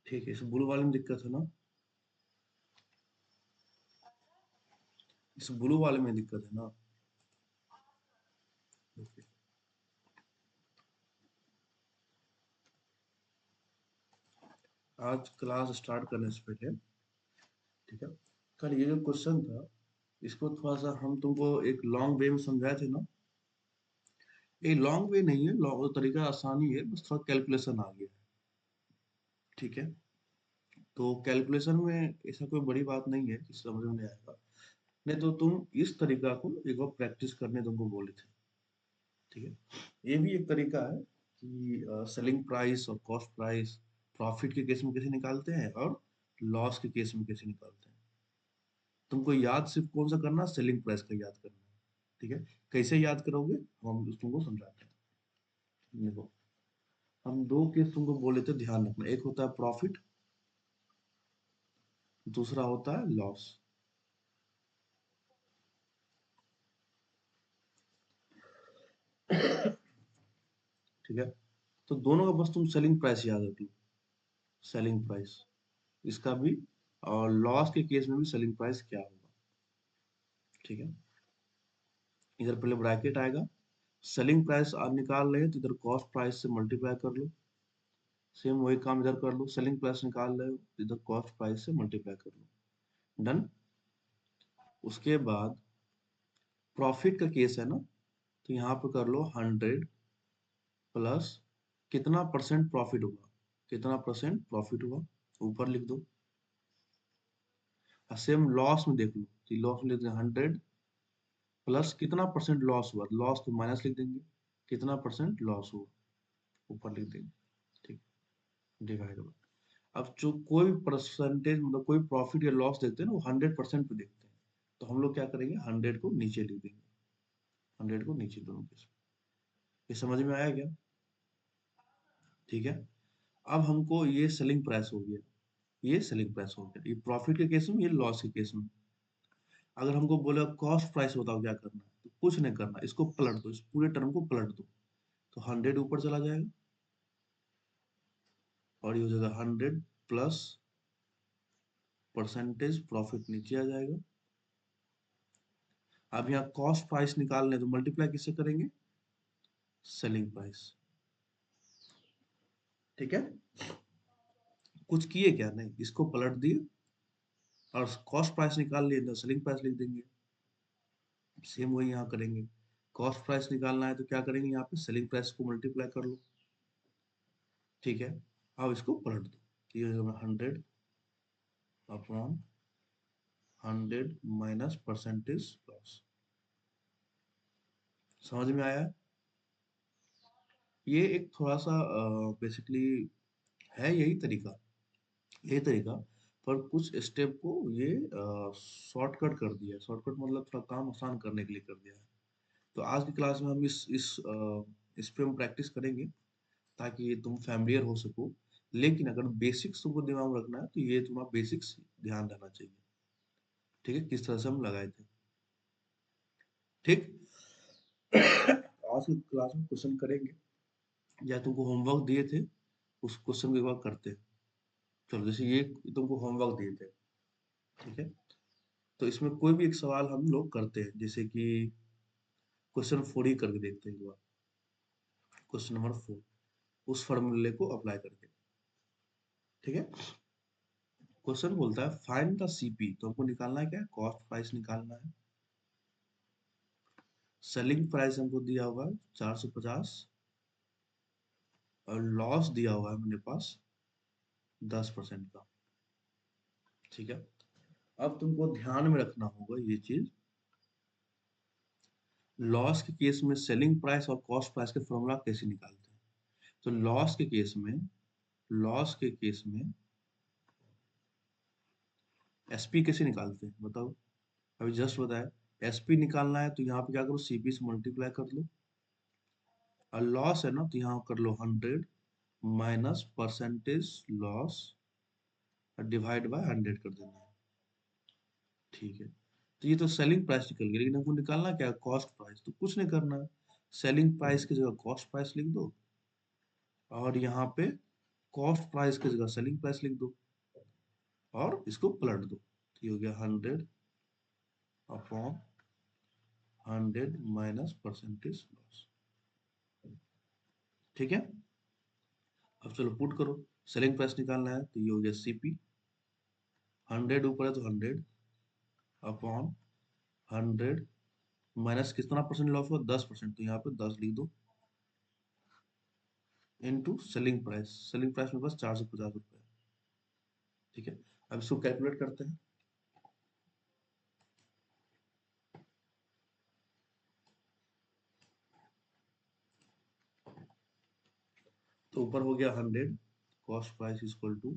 ठीक है, इस ब्लू वाले में दिक्कत है ना? इस ब्लू वाले में दिक्कत है ना? ओके। आज क्लास स्टार्ट करने से पहले, ठीक है, कल ये जो क्वेश्चन था, इसको थोड़ा सा हम तुमको एक लॉन्ग वे में समझाए थे ना? ये लॉन्ग वे नहीं है, लॉन्ग तरीका आसानी है, बस थोड़ा कैलकुलेशन आ गया है। ठीक है, तो कैलकुलेशन में ऐसा कोई बड़ी बात नहीं है कि समझ में नहीं आएगा। नहीं तो तुम इस तरीका को एक बार प्रैक्टिस करने तुमको बोले थे। ठीक है, ये भी एक तरीका है कि सेलिंग प्राइस और कॉस्ट प्राइस प्रॉफिट के केस में कैसे निकालते हैं और लॉस के केस में कैसे निकालते हैं। तुमको याद सिर्फ कौन सा करना, सेलिंग प्राइस का याद करना है। ठीक है, कैसे याद करोगे हम तुमको समझाते हैं। देखो, हम दो केस तुमको बोले थे, ध्यान रखना। एक होता है प्रॉफिट, दूसरा होता है लॉस। ठीक है, तो दोनों का बस तुम सेलिंग प्राइस याद रख लो। सेलिंग प्राइस इसका भी, और लॉस के केस में भी सेलिंग प्राइस क्या होगा। ठीक है, इधर पहले ब्रैकेट आएगा। सेलिंग प्राइस आप निकाल रहे हैं तो इधर कॉस्ट प्राइस से मल्टीप्लाई कर लो। सेम वही काम इधर कर लो, सेलिंग प्राइस निकाल रहे हो तो इधर कॉस्ट प्राइस से मल्टीप्लाई कर लो। डन। उसके बाद प्रॉफिट का केस है ना, तो यहाँ पे कर लो 100 प्लस कितना परसेंट प्रॉफिट हुआ, कितना परसेंट प्रॉफिट हुआ, ऊपर लिख दो। सेम लॉस में देख लो, तो लॉस में लिख दें 100 प्लस कितना परसेंट लॉस हुआ, लॉस तो माइनस लिख देंगे, कितना परसेंट लॉस हुआ, ऊपर लिख देंगे। ठीक, डिवाइड बाय। अब जो कोई परसेंटेज मतलब कोई प्रॉफिट या लॉस देखते हैं ना, वो 100% पे देखते हैं। तो हम लोग क्या करेंगे, 100 को नीचे लिख देंगे। 100 को नीचे दोनों के। ये समझ में आया क्या? ठीक है, अब हमको ये सेलिंग प्राइस हो गया, ये सेलिंग प्राइस हो गया, ये प्रॉफिट के केस में, ये लॉस के केस में। अगर हमको बोला कॉस्ट प्राइस बताओ क्या करना है, तो कुछ नहीं करना, इसको पलट दो, इस पूरे टर्म को पलट दो। तो 100 ऊपर चला जाएगा और ये हो जाएगा 100 प्लस परसेंटेज प्रॉफिट नीचे आ जाएगा। अब यहाँ कॉस्ट प्राइस निकालने तो मल्टीप्लाई किससे करेंगे, सेलिंग प्राइस। ठीक है, कुछ किए क्या, नहीं, इसको पलट दिए और कॉस्ट प्राइस निकाल लिए तो सेलिंग प्राइस लिख देंगे। सेम वही यहाँ करेंगे, कॉस्ट प्राइस निकालना है तो क्या करेंगे, यहाँ पे सेलिंग प्राइस को मल्टीप्लाई कर लो। ठीक है, अब इसको पलट दो, तो ये हो जाएगा 100 अपॉन 100 माइनस परसेंटेज लॉस। समझ में आया? ये एक थोड़ा सा बेसिकली है यही तरीका, पर कुछ स्टेप को ये शॉर्टकट कर दिया है। शॉर्टकट मतलब थोड़ा काम आसान करने के लिए कर दिया है। तो आज की क्लास में हम इस पे हम प्रैक्टिस करेंगे ताकि ये तुम फैमिलियर हो सको। लेकिन अगर बेसिक्स तुमको दिमाग में रखना है तो ये तुम्हारा बेसिक्स ध्यान रहना चाहिए। ठीक है, किस तरह से हम लगाए थे। ठीक, आज की क्लास में क्वेश्चन करेंगे, या तुमको होमवर्क दिए थे उस क्वेश्चन को एक बार करते हैं। चलो, जैसे ये तुमको होमवर्क दिए थे, ठीक है, तो इसमें कोई भी एक सवाल हम लोग करते हैं, जैसे कि क्वेश्चन 4 ही करके देखते हैं एक बार। क्वेश्चन नंबर 4, उस फॉर्मूले को अप्लाई करके। ठीक है, क्वेश्चन बोलता है फाइंड द सीपी, तो हमको निकालना है क्या, कॉस्ट प्राइस निकालना है। सेलिंग प्राइस हमको दिया हुआ है 450 और लॉस दिया हुआ है मेरे पास 10% का। ठीक है, अब तुमको ध्यान में रखना होगा ये चीज, लॉस के केस में सेलिंग प्राइस और कॉस्ट प्राइस के फॉर्मूला कैसे निकालते हैं। तो लॉस के केस में एसपी कैसे निकालते हैं बताओ। अभी जस्ट बताया, एसपी निकालना है तो यहाँ पे क्या करो, सीपी से मल्टीप्लाई कर लो। और लॉस है ना, तो यहाँ कर लो 100 माइनस परसेंटेज लॉस और डिवाइड बाय 100 कर देना है। ठीक है, तो ये तो सेलिंग प्राइस निकल गई, लेकिन हमको निकालना क्या है, कॉस्ट प्राइस। तो कुछ नहीं करना है, सेलिंग प्राइस की जगह कॉस्ट प्राइस लिख दो और यहाँ पे कॉस्ट प्राइस की जगह सेलिंग प्राइस लिख दो और इसको पलट दो, तो ये हो गया 100 अपॉन 100 माइनस परसेंटेज लॉस। ठीक है, अब चलो पुट करो, सेलिंग प्राइस निकालना है तो ये हो गया सीपी, 100 ऊपर है तो 100 अपॉन 100 माइनस कितना परसेंट लॉस हुआ, 10%, तो यहाँ पे 10 लिख दो, into selling price, selling price मेरे पास 450 रुपये। ठीक है, अब इसको कैलकुलेट करते हैं। तो ऊपर हो गया 100, कॉस्ट प्राइस इक्वल टू,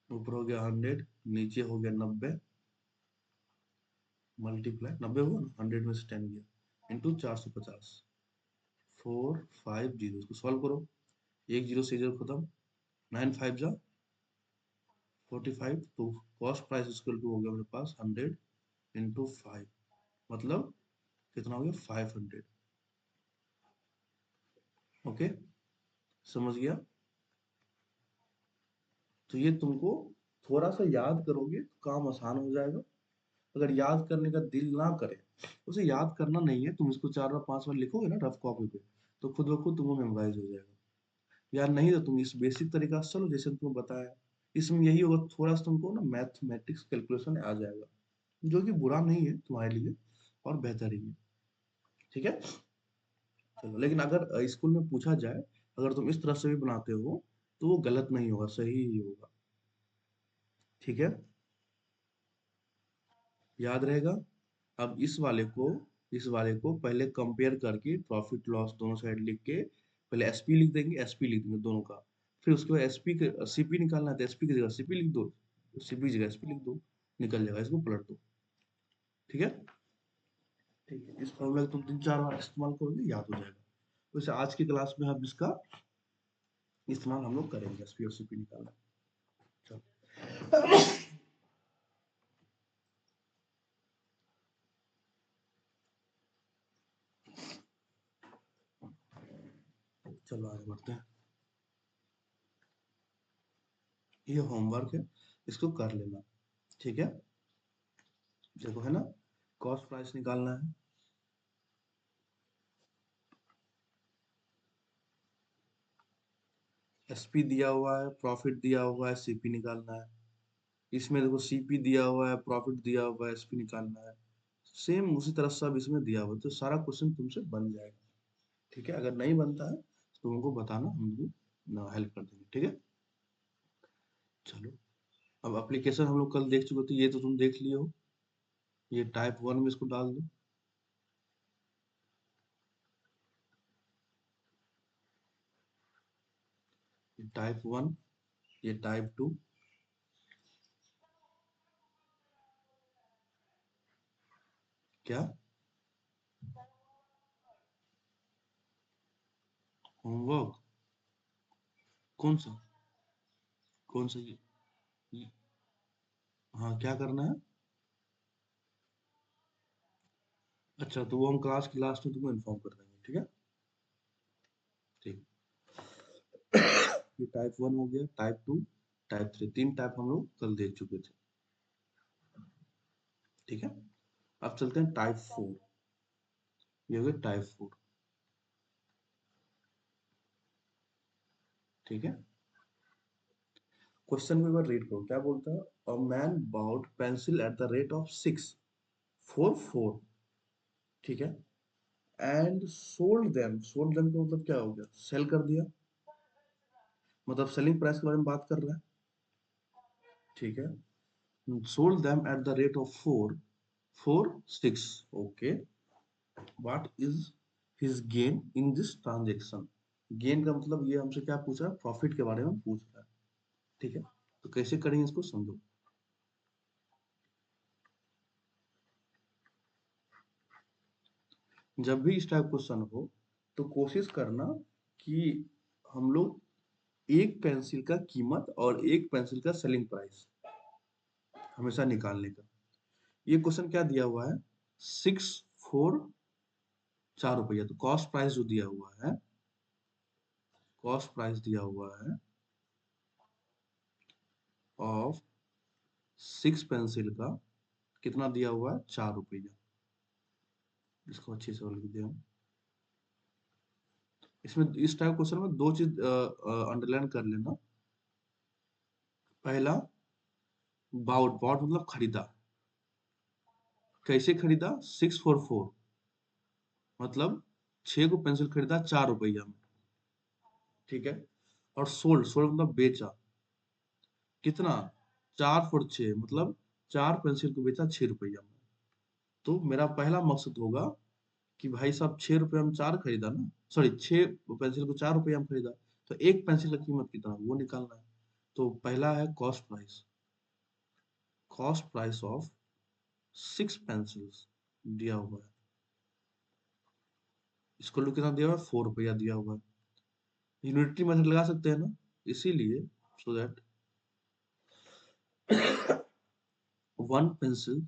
ऊपर हो गया 100, नीचे हो गया 90, मल्टीप्लाई 90 हुआ ना, 100 में से 10 गया, इंटू 450, 450, इसको सॉल्व करो, एक जीरो से जीरो खत्म, 9 5 जा 45, तो कॉस्ट प्राइस इक्वल टू हो गया मेरे पास 100 इंटू 5, मतलब कितना हो गया 500। ओके, समझ गया। तो ये तुमको थोड़ा सा याद करोगे तो काम आसान हो जाएगा। अगर याद करने का दिल ना करे, उसे याद करना नहीं है, तुम इसको 4 बार 5 बार लिखोगे ना रफ कॉपी पे, तो खुद ब खुद तुमको मेमोराइज हो जाएगा। यार नहीं तो तुम इस बेसिक तरीका से चलो जैसे तुमको बताया, इसमें यही होगा, थोड़ा सा तुमको ना मैथमेटिक्स कैलकुलेशन आ जाएगा, जो कि बुरा नहीं है तुम्हारे लिए और बेहतर ही है। ठीक है, चलो, लेकिन अगर स्कूल में पूछा जाए, अगर तुम इस तरह से भी बनाते हो तो वो गलत नहीं होगा, सही ही होगा। ठीक है, याद रहेगा। अब इस वाले को पहले कंपेयर करके प्रॉफिट लॉस दोनों साइड लिख के, पहले एसपी लिख देंगे, एसपी लिख देंगे दोनों का, फिर उसके बाद एसपी के सीपी निकालना है तो एसपी की जगह सीपी लिख दो, सीपी की जगह एसपी लिख दो, निकल जाएगा, इसको पलट दो। ठीक है, ठीक है, इस फॉर्मूला को तुम 3 4 बार इस्तेमाल करोगे, याद हो जाएगा। वैसे आज की क्लास में हम इसका इस्तेमाल हम लोग करेंगे, एसपी और सीपी निकालना। चलो चलो आगे बढ़ते हैं। ये होमवर्क है, इसको कर लेना। ठीक है, देखो है ना, कॉस्ट प्राइस निकालना है, एसपी दिया हुआ है, प्रॉफिट दिया हुआ है, सीपी निकालना है। इसमें देखो सीपी दिया हुआ है, प्रॉफिट दिया हुआ है, एसपी निकालना है। सेम उसी तरह सब इसमें दिया हुआ है, तो सारा क्वेश्चन तुमसे बन जाएगा। ठीक है, अगर नहीं बनता है तो तुमको बताना, हम लोग हेल्प कर देंगे। ठीक है, चलो, अब एप्लीकेशन हम लोग कल देख चुके थे, ये तो तुम देख लिए हो, ये टाइप 1 में इसको डाल दो। ये टाइप 1, ये टाइप 2, क्या होमवर्क, कौन सा, कौन सा ये- हाँ क्या करना है। अच्छा, तो वो हम क्लास की लास्ट में तुमको इन्फॉर्म कर देंगे। ठीक है, ठीक। ये टाइप 1 हो गया, टाइप 2, टाइप 3, 3 टाइप हम लोग कल देख चुके थे। ठीक है, अब चलते हैं टाइप 4। ये हो गया टाइप 4। ठीक है, क्वेश्चन में एक बार रीड करो, क्या बोलता है, a man bought pencil at the rate of 644। ठीक है, एंड सोल्ड देम का मतलब क्या हो गया, सेल कर दिया, मतलब सेलिंग प्राइस के बारे में बात कर रहा है। ठीक है, sold them at the rate of 446, okay, what is his gain in this transaction। Gain का मतलब ये हमसे क्या पूछ रहा है, प्रॉफिट के बारे में पूछ रहा है। ठीक है, तो कैसे करेंगे इसको समझो। जब भी इस टाइप क्वेश्चन हो तो कोशिश करना कि हम लोग एक पेंसिल का कीमत और एक पेंसिल का सेलिंग प्राइस हमेशा निकालने का। ये क्वेश्चन क्या दिया हुआ है, 6 4 4 रुपया, तो कॉस्ट प्राइस जो दिया हुआ है कॉस्ट प्राइस दिया हुआ है ऑफ 6 पेंसिल का, कितना दिया हुआ है, 4 रुपया। इसको अच्छे से लिख दिया। इसमें इस टाइप क्वेश्चन में दो चीज अंडरलाइन कर लेना। पहला, बाउट, बाउट मतलब खरीदा। कैसे खरीदा, 644, मतलब 6 को पेंसिल खरीदा 4 रुपया में, ठीक है। और सोल्ड, सोल्ड मतलब बेचा, कितना, 4 फोर 6, मतलब 4 पेंसिल को बेचा 6 रुपया में। तो मेरा पहला मकसद होगा कि भाई साहब 6 रुपया में 4 खरीदा ना, सॉरी 6 पेंसिल को 4 रुपया में खरीदा, तो एक पेंसिल का कीमत कितना वो निकालना है। तो पहला है cost price, cost price of 6 pencils दिया हुआ है। इसको लोग कितना दिया हुआ है, 4 रुपया दिया हुआ है। यूनिटरी मेथड लगा सकते हैं ना, इसीलिए सो दैट वन पेंसिल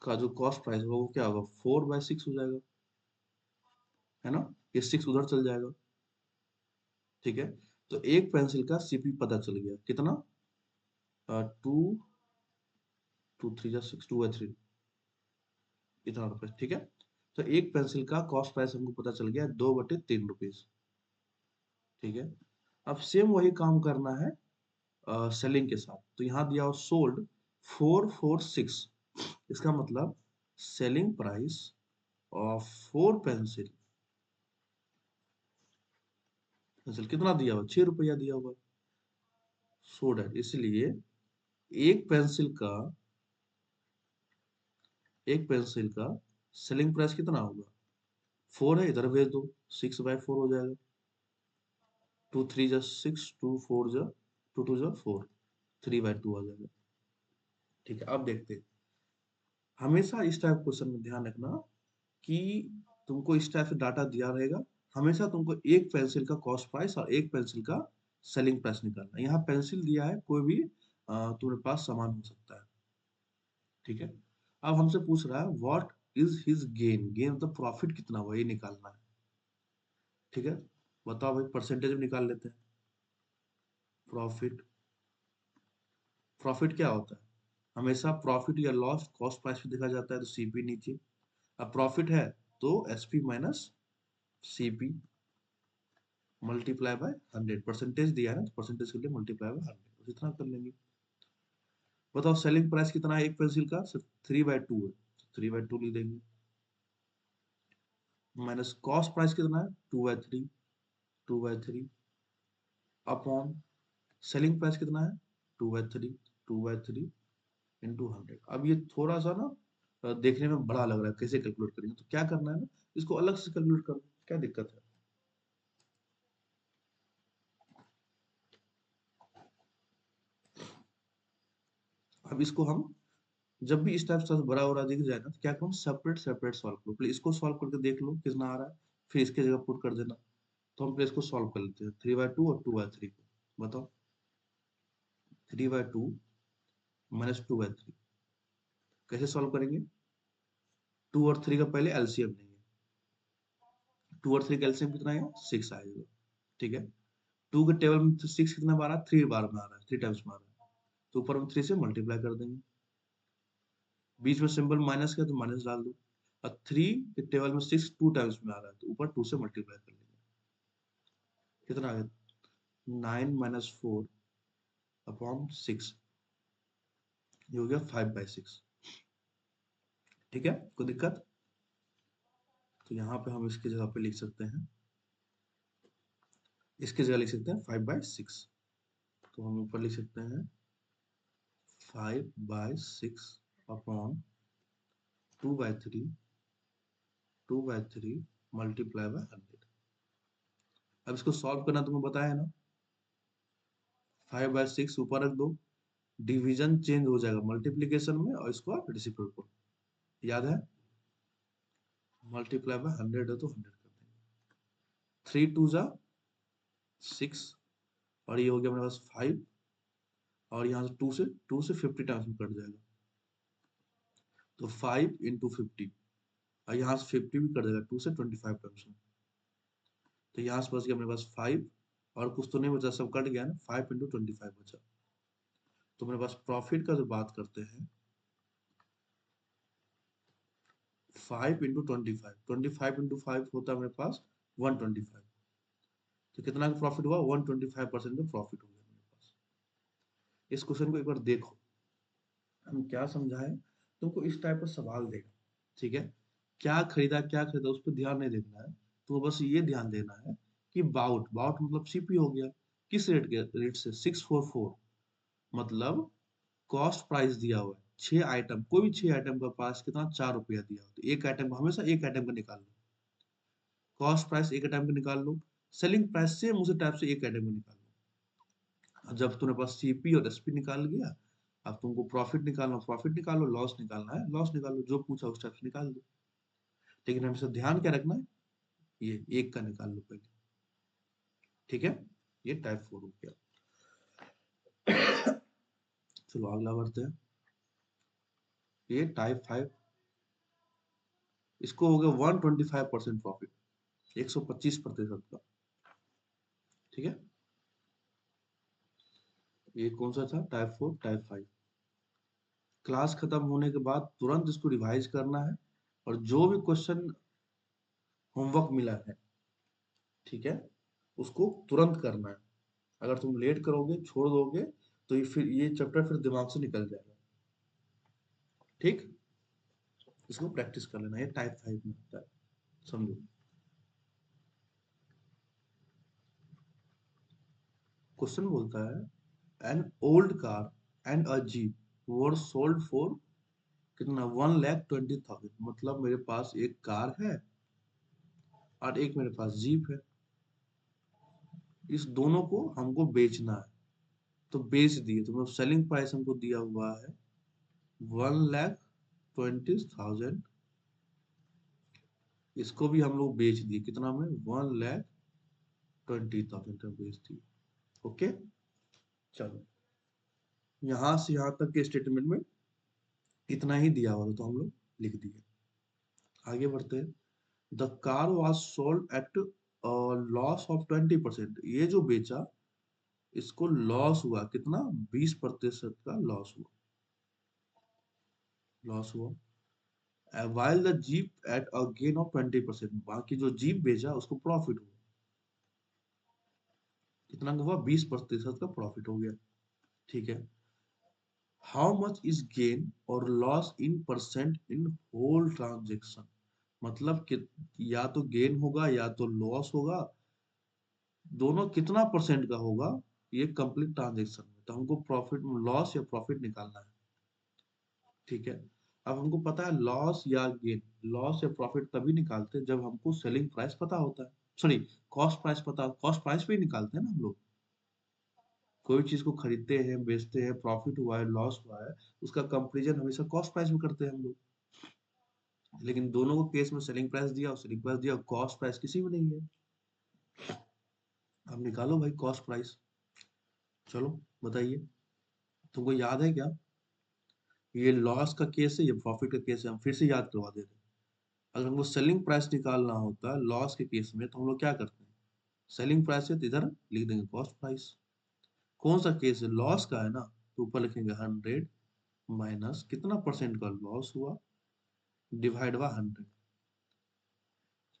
का जो कॉस्ट प्राइस होगा वो क्या होगा, 4/6 हो जाएगा, है ना। ये 6 उधर चल जाएगा, ठीक है। तो एक पेंसिल का सीपी पता चल गया, कितना, 2 2 3 जा 6, 2/3, इतना रुपए, ठीक है। तो एक पेंसिल का कॉस्ट प्राइस हमको पता चल गया 2/3 रुपीज, ठीक है। अब सेम वही काम करना है सेलिंग के साथ। तो यहाँ दिया हो सोल्ड 446, इसका मतलब selling price of 4 pencil, pencil कितना दिया हुआ, 6 रुपया दिया हुआ, सो डैट, इसलिए एक पेंसिल का, एक पेंसिल का सेलिंग प्राइस कितना होगा, 4 है, इधर भेज दो, 6/4 हो जाएगा, 2 3 जा 6, 2 4 जा 2 2 जा 4, 3/2 आ जाएगा, ठीक है। अब देखते हैं, हमेशा इस टाइप क्वेश्चन में ध्यान रखना कि तुमको इस टाइप से डाटा दिया रहेगा, हमेशा तुमको एक पेंसिल का कॉस्ट प्राइस और एक पेंसिल का सेलिंग प्राइस निकालना है। यहाँ पेंसिल दिया है, कोई भी तुम्हारे पास सामान हो सकता है, ठीक है। अब हमसे पूछ रहा है what is his gain, gain मतलब प्रॉफिट कितना हुआ, ये निकालना है, ठीक है। बताओ भाई, परसेंटेज में निकाल लेते हैं। प्रॉफिट, प्रॉफिट क्या होता है, हमेशा प्रॉफिट या लॉस कॉस्ट प्राइस पे देखा जाता है, तो सीपी नीचे। अब प्रॉफिट है तो SP minus CP multiply by 100, percentage दिया है ना, तो परसेंटेज के लिए मल्टीप्लाई बाय 100, इतना कर लेंगे। बताओ सेलिंग प्राइस कितना है एक पेंसिल का, सिर्फ 3/2 है, 3/2 लिख देंगे, माइनस कॉस्ट प्राइस कितना है, 2/3, 2/3 अपॉन सेलिंग प्राइस कितना है, 2/3, 2/3 इंटू 100। अब ये थोड़ा सा ना देखने में बड़ा लग रहा है, कैसे कैलकुलेट करेंगे, तो क्या करना है ना, इसको अलग से कैलकुलेट करो, क्या दिक्कत है। अब इसको हम जब भी इस टाइप से बड़ा हो रहा दिख जाए ना, तो क्या करो, सेपरेट सेपरेट सॉल्व करो, पहले इसको सॉल्व करके देख लो कितना आ रहा है, फिर इसके जगह पुट कर देना। तो हम पहले इसको सॉल्व कर लेते हैं, 3/2 और 2/3 को। बताओ, 3/2 माइनस 2/3 कैसे सॉल्व करेंगे, 2 और 3 का पहले एलसीएम लेंगे, 2 और 3 का एलसीएम कितना आएगा, 6 आएगा, ठीक है। 2 के टेबल में 6 कितना बार आ रहा है, 3 बार में आ रहा है, 3 टाइम्स में आ रहा है, तो ऊपर में 3 से मल्टीप्लाई कर देंगे, बीच में सिंबल माइनस का तो माइनस डाल दो, और 3 के टेबल में 6 2 टाइम्स में आ रहा है, तो ऊपर 2 से मल्टीप्लाई कर लेंगे, कितना आ गया, 9 माइनस 4 अपॉन 6, ये हो गया 5/6, ठीक है। कोई दिक्कत, तो यहाँ पे हम इसकी जगह पे लिख सकते हैं, इसकी जगह लिख सकते हैं 5/6, तो हम ऊपर लिख सकते हैं 5/6 अपॉन 2/3, 2/3 मल्टीप्लाई बाय 100। अब इसको सॉल्व करना तुम्हें बताया है ना, 5/6 ऊपर रख दो, डिवीजन चेंज हो जाएगा मल्टीप्लीकेशन में, और इसको आप रेसिप्रोकल, याद है, मल्टीप्लाई बाय 100 है तो 100 कर देंगे, 3 2 जा 6, और ये हो गया मेरे पास 5, और यहाँ से 2 से 50 टाइम्स में कट जाएगा, तो 5 इंटू 50, और यहाँ से 50 भी कट जाएगा 2 से 25 टाइम्स में, तो यहाँ से बच गया मेरे पास 5 और कुछ तो नहीं बचा, सब कट गया ना, 5 इंटू 25 बचा। तो मेरे पास प्रॉफिट का जो बात करते हैं 5 इंटू 25, 25 इंटू 5 होता है मेरे पास 125। तो कितना का प्रॉफिट हुआ, 125% का प्रॉफिट हो गया मेरे पास। इस क्वेश्चन को एक बार देखो, हम क्या समझाएं, तुमको इस टाइप का सवाल देगा, ठीक है। क्या खरीदा उस पर ध्यान नहीं देना है, तो बस ये ध्यान देना है कि बाउट बाउट मतलब सीपी हो गया, किस रेट के रेट से 644, मतलब कॉस्ट प्राइस दिया हुआ है 6 आइटम, कोई भी 6 आइटम का पास कितना, 4 रुपया दिया हुआ, तो एक आइटम का हमेशा एक आइटम का निकाल लो, कॉस्ट प्राइस एक आइटम का निकाल लो, सेलिंग प्राइस सेम उसी टाइप से एक आइटम का निकाल लो। जब तुम्हारे पास सीपी और एसपी निकाल गया, अब तुमको प्रॉफिट निकालना, प्रॉफिट निकालो, लॉस निकालना है लॉस निकालो, जो पूछा उस टाइप से निकाल दो। लेकिन हमेशा ध्यान क्या रखना है, ये एक का निकाल लो पहले, ठीक है। ये टाइप 4 हो गया। चलो अगला बढ़ते हैं, ये टाइप 5, इसको हो गया 125% प्रॉफिट, 125% का, ठीक है। ये कौन सा था, टाइप 4 टाइप 5। क्लास खत्म होने के बाद तुरंत इसको रिवाइज करना है, और जो भी क्वेश्चन होमवर्क मिला है, ठीक है, उसको तुरंत करना है। अगर तुम लेट करोगे, छोड़ दोगे, तो ये चैप्टर फिर दिमाग से निकल जाएगा, ठीक। इसको प्रैक्टिस कर लेना, ये टाइप 5 में होता है, समझो। क्वेश्चन बोलता है an old car and a jeep were sold for कितना, 1,20,000, मतलब मेरे पास एक कार है और एक मेरे पास जीप है, इस दोनों को हमको बेचना है, तो बेच दिए, तो मतलब सेलिंग प्राइस हमको दिया हुआ है 1,20,000, इसको भी हम लोग बेच दिए कितना में, 1,20,000 का बेच दिए, ओके। चलो यहां से यहां तक के स्टेटमेंट में इतना ही दिया हुआ था, तो हम लोग लिख दिए। आगे बढ़ते हैं, the car was sold at loss of 20%, ये जो बेचा इसको लॉस हुआ कितना, 20% का लॉस हुआ। while the jeep at a gain of 20%, बाकी जो जीप बेचा उसको प्रॉफिट हुआ, कितना हुआ, 20% का प्रॉफिट हो गया, ठीक है। हाउ मच इज गेन और loss in percent in whole transaction, मतलब कि या तो गेन होगा या तो लॉस होगा, दोनों कितना परसेंट का होगा, ये कंप्लीट ट्रांजेक्शन में, तो हमको प्रॉफिट लॉस या प्रॉफिट निकालना है, ठीक है। अब हमको पता है लॉस या गेन, लॉस या प्रॉफिट तभी निकालते हैं जब हमको सेलिंग प्राइस पता होता है, सॉरी कॉस्ट प्राइस पता, कॉस्ट प्राइस पे ही निकालते हैं ना हम लोग। कोई चीज को खरीदते हैं, बेचते हैं, प्रॉफिट हुआ है, लॉस हुआ है, उसका कंपैरिजन हमेशा कॉस्ट प्राइस में करते हैं हम लोग। लेकिन दोनों को केस में सेलिंग प्राइस दिया और सेलिंग प्राइस दिया, कॉस्ट प्राइस किसी में नहीं है। अब निकालो भाई कॉस्ट प्राइस, चलो बताइए, तुमको याद है क्या, ये लॉस का केस है, ये प्रॉफिट का केस है, हम फिर से याद करवा दे रहे हैं। अगर हमको सेलिंग प्राइस निकालना होता है लॉस के केस में, तो हम लोग क्या करते हैं, सेलिंग प्राइस है तो इधर लिख देंगे कॉस्ट प्राइस। कौन सा केस है, लॉस का है ना, तो ऊपर लिखेंगे 100 माइनस कितना परसेंट का लॉस हुआ, डिवाइड बाय 100।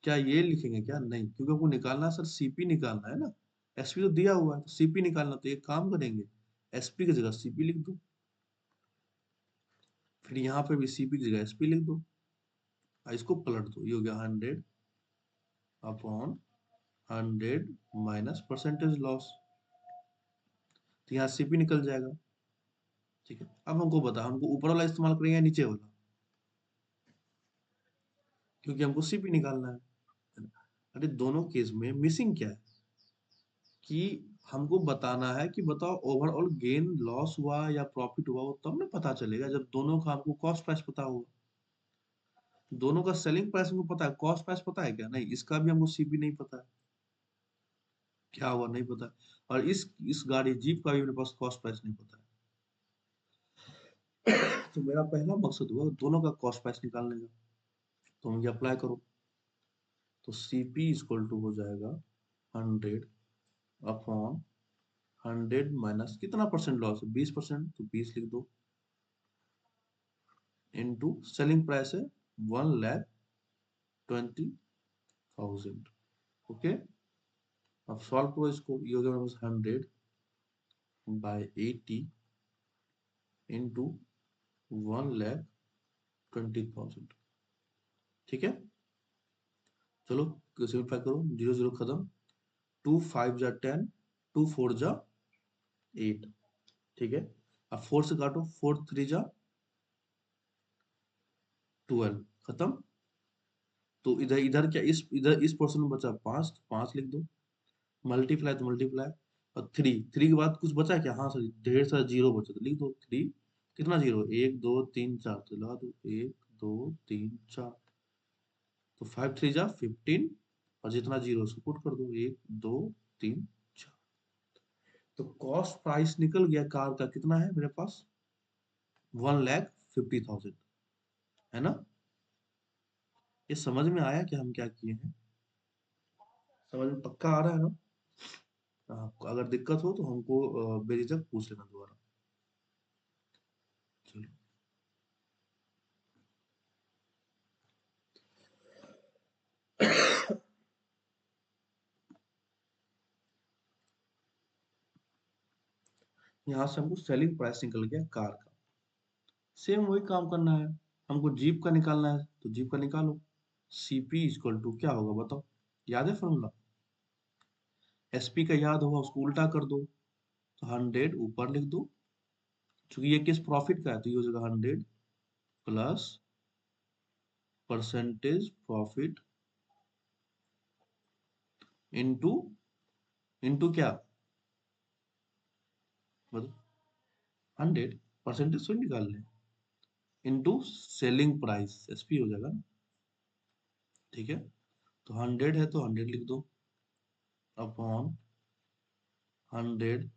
क्या ये लिखेंगे क्या, नहीं, क्योंकि हमको निकालना है सर, सीपी निकालना है ना, एसपी तो दिया हुआ है, तो सीपी निकालना, तो एक काम करेंगे, एसपी की जगह सीपी लिख दो, फिर यहाँ पे भी सीपी की जगह एसपी लिख दो, और इसको पलट दो, ये हो गया 100/100 माइनस परसेंटेज लॉस, तो यहाँ सीपी निकल जाएगा, ठीक है। अब हमको बता, हमको ऊपर वाला इस्तेमाल करेंगे या नीचे वाला, क्योंकि हमको सीपी निकालना है। अरे दोनों केस में मिसिंग क्या है, कि हमको बताना है कि बताओ ओवरऑल गेन लॉस हुआ या प्रॉफिट हुआ, वो तब ना पता चलेगा जब दोनों का हमको कॉस्ट प्राइस पता होगा। दोनों का सेलिंग प्राइस हमको पता है, कॉस्ट प्राइस पता है क्या, नहीं, इसका भी हमको सीपी नहीं पता है, क्या हुआ नहीं पता है। और इस गाड़ी जीप का भी मेरे पास कॉस्ट प्राइस नहीं पता है। तो मेरा पहला मकसद हुआ दोनों का कॉस्ट प्राइस निकालने का, तो हम ये अप्लाई करो, तो सीपी इक्वल टू हो जाएगा 100 अपॉन 100 माइनस कितना परसेंट लॉस है, 20%, तो 20 लिख दो, इनटू सेलिंग प्राइस है 1,20,000। ओके, अब सॉल्व करो इसको, ये हो गया मेरे पास 100/80 इंटू 1,20,000। ठीक है, चलो सिंपलीफाई करो, 0 0 खत्म, 2 5 जा 10, 2 4 जा 8। ठीक है, अब 4 से काटो, 4 3 जा 12, खत्म। तो इधर इधर क्या, इस पोर्शन में बचा 5, तो 5 लिख दो, मल्टीप्लाई तो मल्टीप्लाई, और 3 3 के बाद कुछ बचा क्या, हाँ सर ढेर सारा जीरो बचा, तो लिख दो 3, कितना जीरो, 1 2 3 4, तो लगा दो 1 2 3 4, तो 5 3 जा 15, और जितना जीरो उसको पुट कर दो, 1 2 3 4। तो कॉस्ट प्राइस निकल गया कार का, कितना है मेरे पास, 1,50,000, है ना। ये समझ में आया कि हम क्या किए हैं, समझ में पक्का आ रहा है ना। आपको अगर दिक्कत हो तो हमको बेझिझक पूछ लेना दोबारा। चलो, यहाँ से हमको सेलिंग प्राइस निकल गया कार का, सेम वही काम करना है, हमको जीप का निकालना है, तो जीप का निकालो, सीपी इक्वल टू क्या होगा बताओ, याद है फॉर्मूला, एसपी का याद होगा, उसको उल्टा कर दो, तो 100 ऊपर लिख दो, क्योंकि ये किस प्रॉफिट का है, तो ये हो जाएगा 100 plus percentage profit into, into क्या, मतलब 100 परसेंटेज थोड़ी निकाल लें, इनटू सेलिंग प्राइस, एसपी हो जाएगा ना। ठीक है, तो 100 है तो 100 लिख दो, अपॉन 100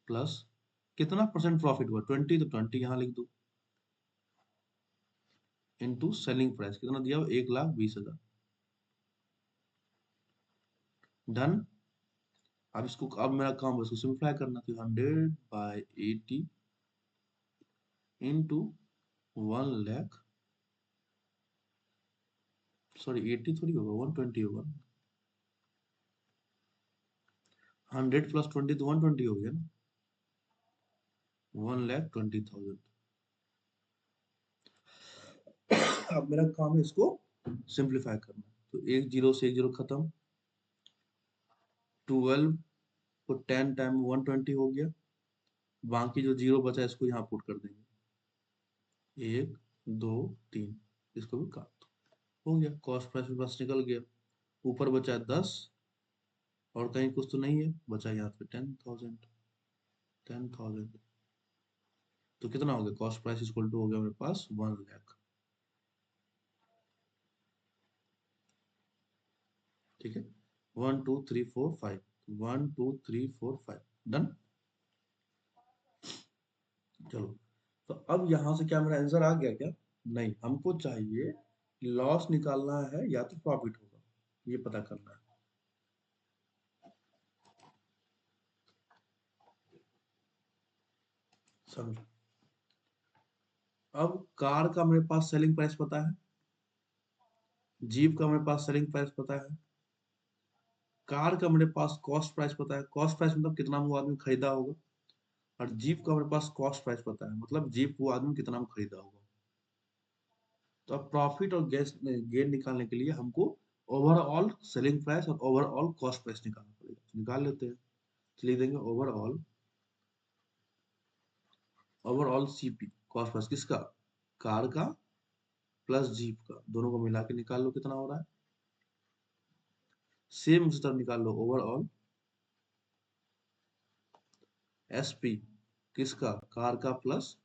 प्लस कितना परसेंट प्रॉफिट हुआ, 20, तो 20 यहाँ लिख दो, इनटू सेलिंग प्राइस कितना दिया, 1,20,000। डन। अब इसको, अब मेरा काम है इसको सिंप्लीफाई करना, तो 100/80 इंटू 1,00,000, सॉरी 80 थोड़ी होगा, 120 होगा, 100 प्लस 20 तो 120 हो गया ना, 1,20,000। अब मेरा काम है इसको सिंप्लीफाई करना, तो एक जीरो से एक जीरो खत्म, 12 को 10 टाइम 120 हो गया, बाकी जो जीरो बचा है इसको यहाँ पुट कर देंगे, 1 2 3, इसको भी काट दो, हो गया, कॉस्ट प्राइस मेरे पास निकल गया, ऊपर बचा है 10, और कहीं कुछ तो नहीं है, बचा यहाँ पे 10,000, 10,000, तो कितना हो गया, कॉस्ट प्राइस इक्वल टू हो गया मेरे पास 1,00,000। ठीक है, 1 2 3 4 5, 1 2 3 4 5, डन। चलो, तो अब यहाँ से क्या मेरा आंसर आ गया क्या, नहीं, हमको चाहिए लॉस निकालना है या तो प्रॉफिट होगा, ये पता करना है, समझो। अब कार का मेरे पास सेलिंग प्राइस पता है, जीप का मेरे पास सेलिंग प्राइस पता है, कार का मेरे पास कॉस्ट प्राइस पता है, कॉस्ट प्राइस मतलब कितना वो आदमी खरीदा होगा, और जीप का मेरे पास कॉस्ट प्राइस पता है, मतलब जीप वो आदमी कितना में खरीदा होगा। तो अब प्रॉफिट और गैस गेन निकालने के लिए हमको ओवरऑल सेलिंग प्राइस और ओवरऑल कॉस्ट प्राइस निकालना पड़ेगा, तो निकाल लेते हैं, तो लिख देंगे overall, overall CP cost price किसका, कार का प्लस जीप का, दोनों को मिला के निकाल लो कितना हो रहा है, सेम उसी तरह निकाल लो, ओवरऑल एसपी किसका, कार का प्लस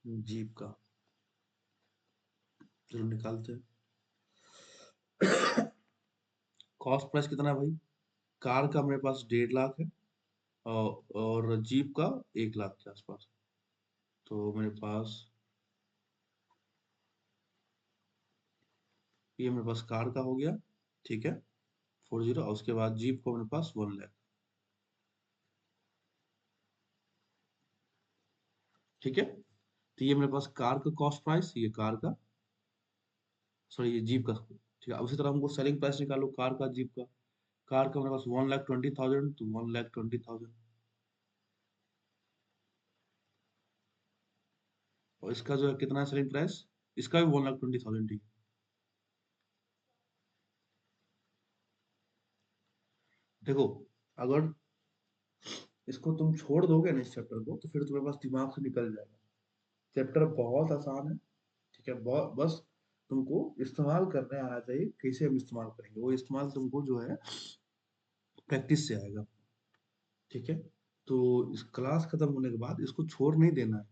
जीप का, चलो निकालते हैं। कॉस्ट प्राइस कितना है भाई, कार का मेरे पास 1,50,000 है, और जीप का 1,00,000 के आसपास, तो मेरे पास, ये मेरे पास कार का हो गया, ठीक है, 40, और उसके बाद जीप को मेरे पास 1 लाख। ठीक है, तो ये मेरे पास कार का कॉस्ट प्राइस, ये कार का, सॉरी ये जीप का, ठीक है। उसी तरह हमको सेलिंग प्राइस निकालो कार का, जीप का। कार का मेरे पास 1,20,000, तो 1,20,000, और इसका जो है कितना है सेलिंग प्राइस, इसका भी 1,20,000 ही। देखो, अगर इसको तुम छोड़ दोगे ना इस चैप्टर को, तो फिर तुम्हारे पास दिमाग से निकल जाएगा। चैप्टर बहुत आसान है, ठीक है। बहुत बस तुमको इस्तेमाल करने आना चाहिए, कैसे हम इस्तेमाल करेंगे वो इस्तेमाल तुमको जो है प्रैक्टिस से आएगा। ठीक है, तो इस क्लास खत्म होने के बाद इसको छोड़ नहीं देना है,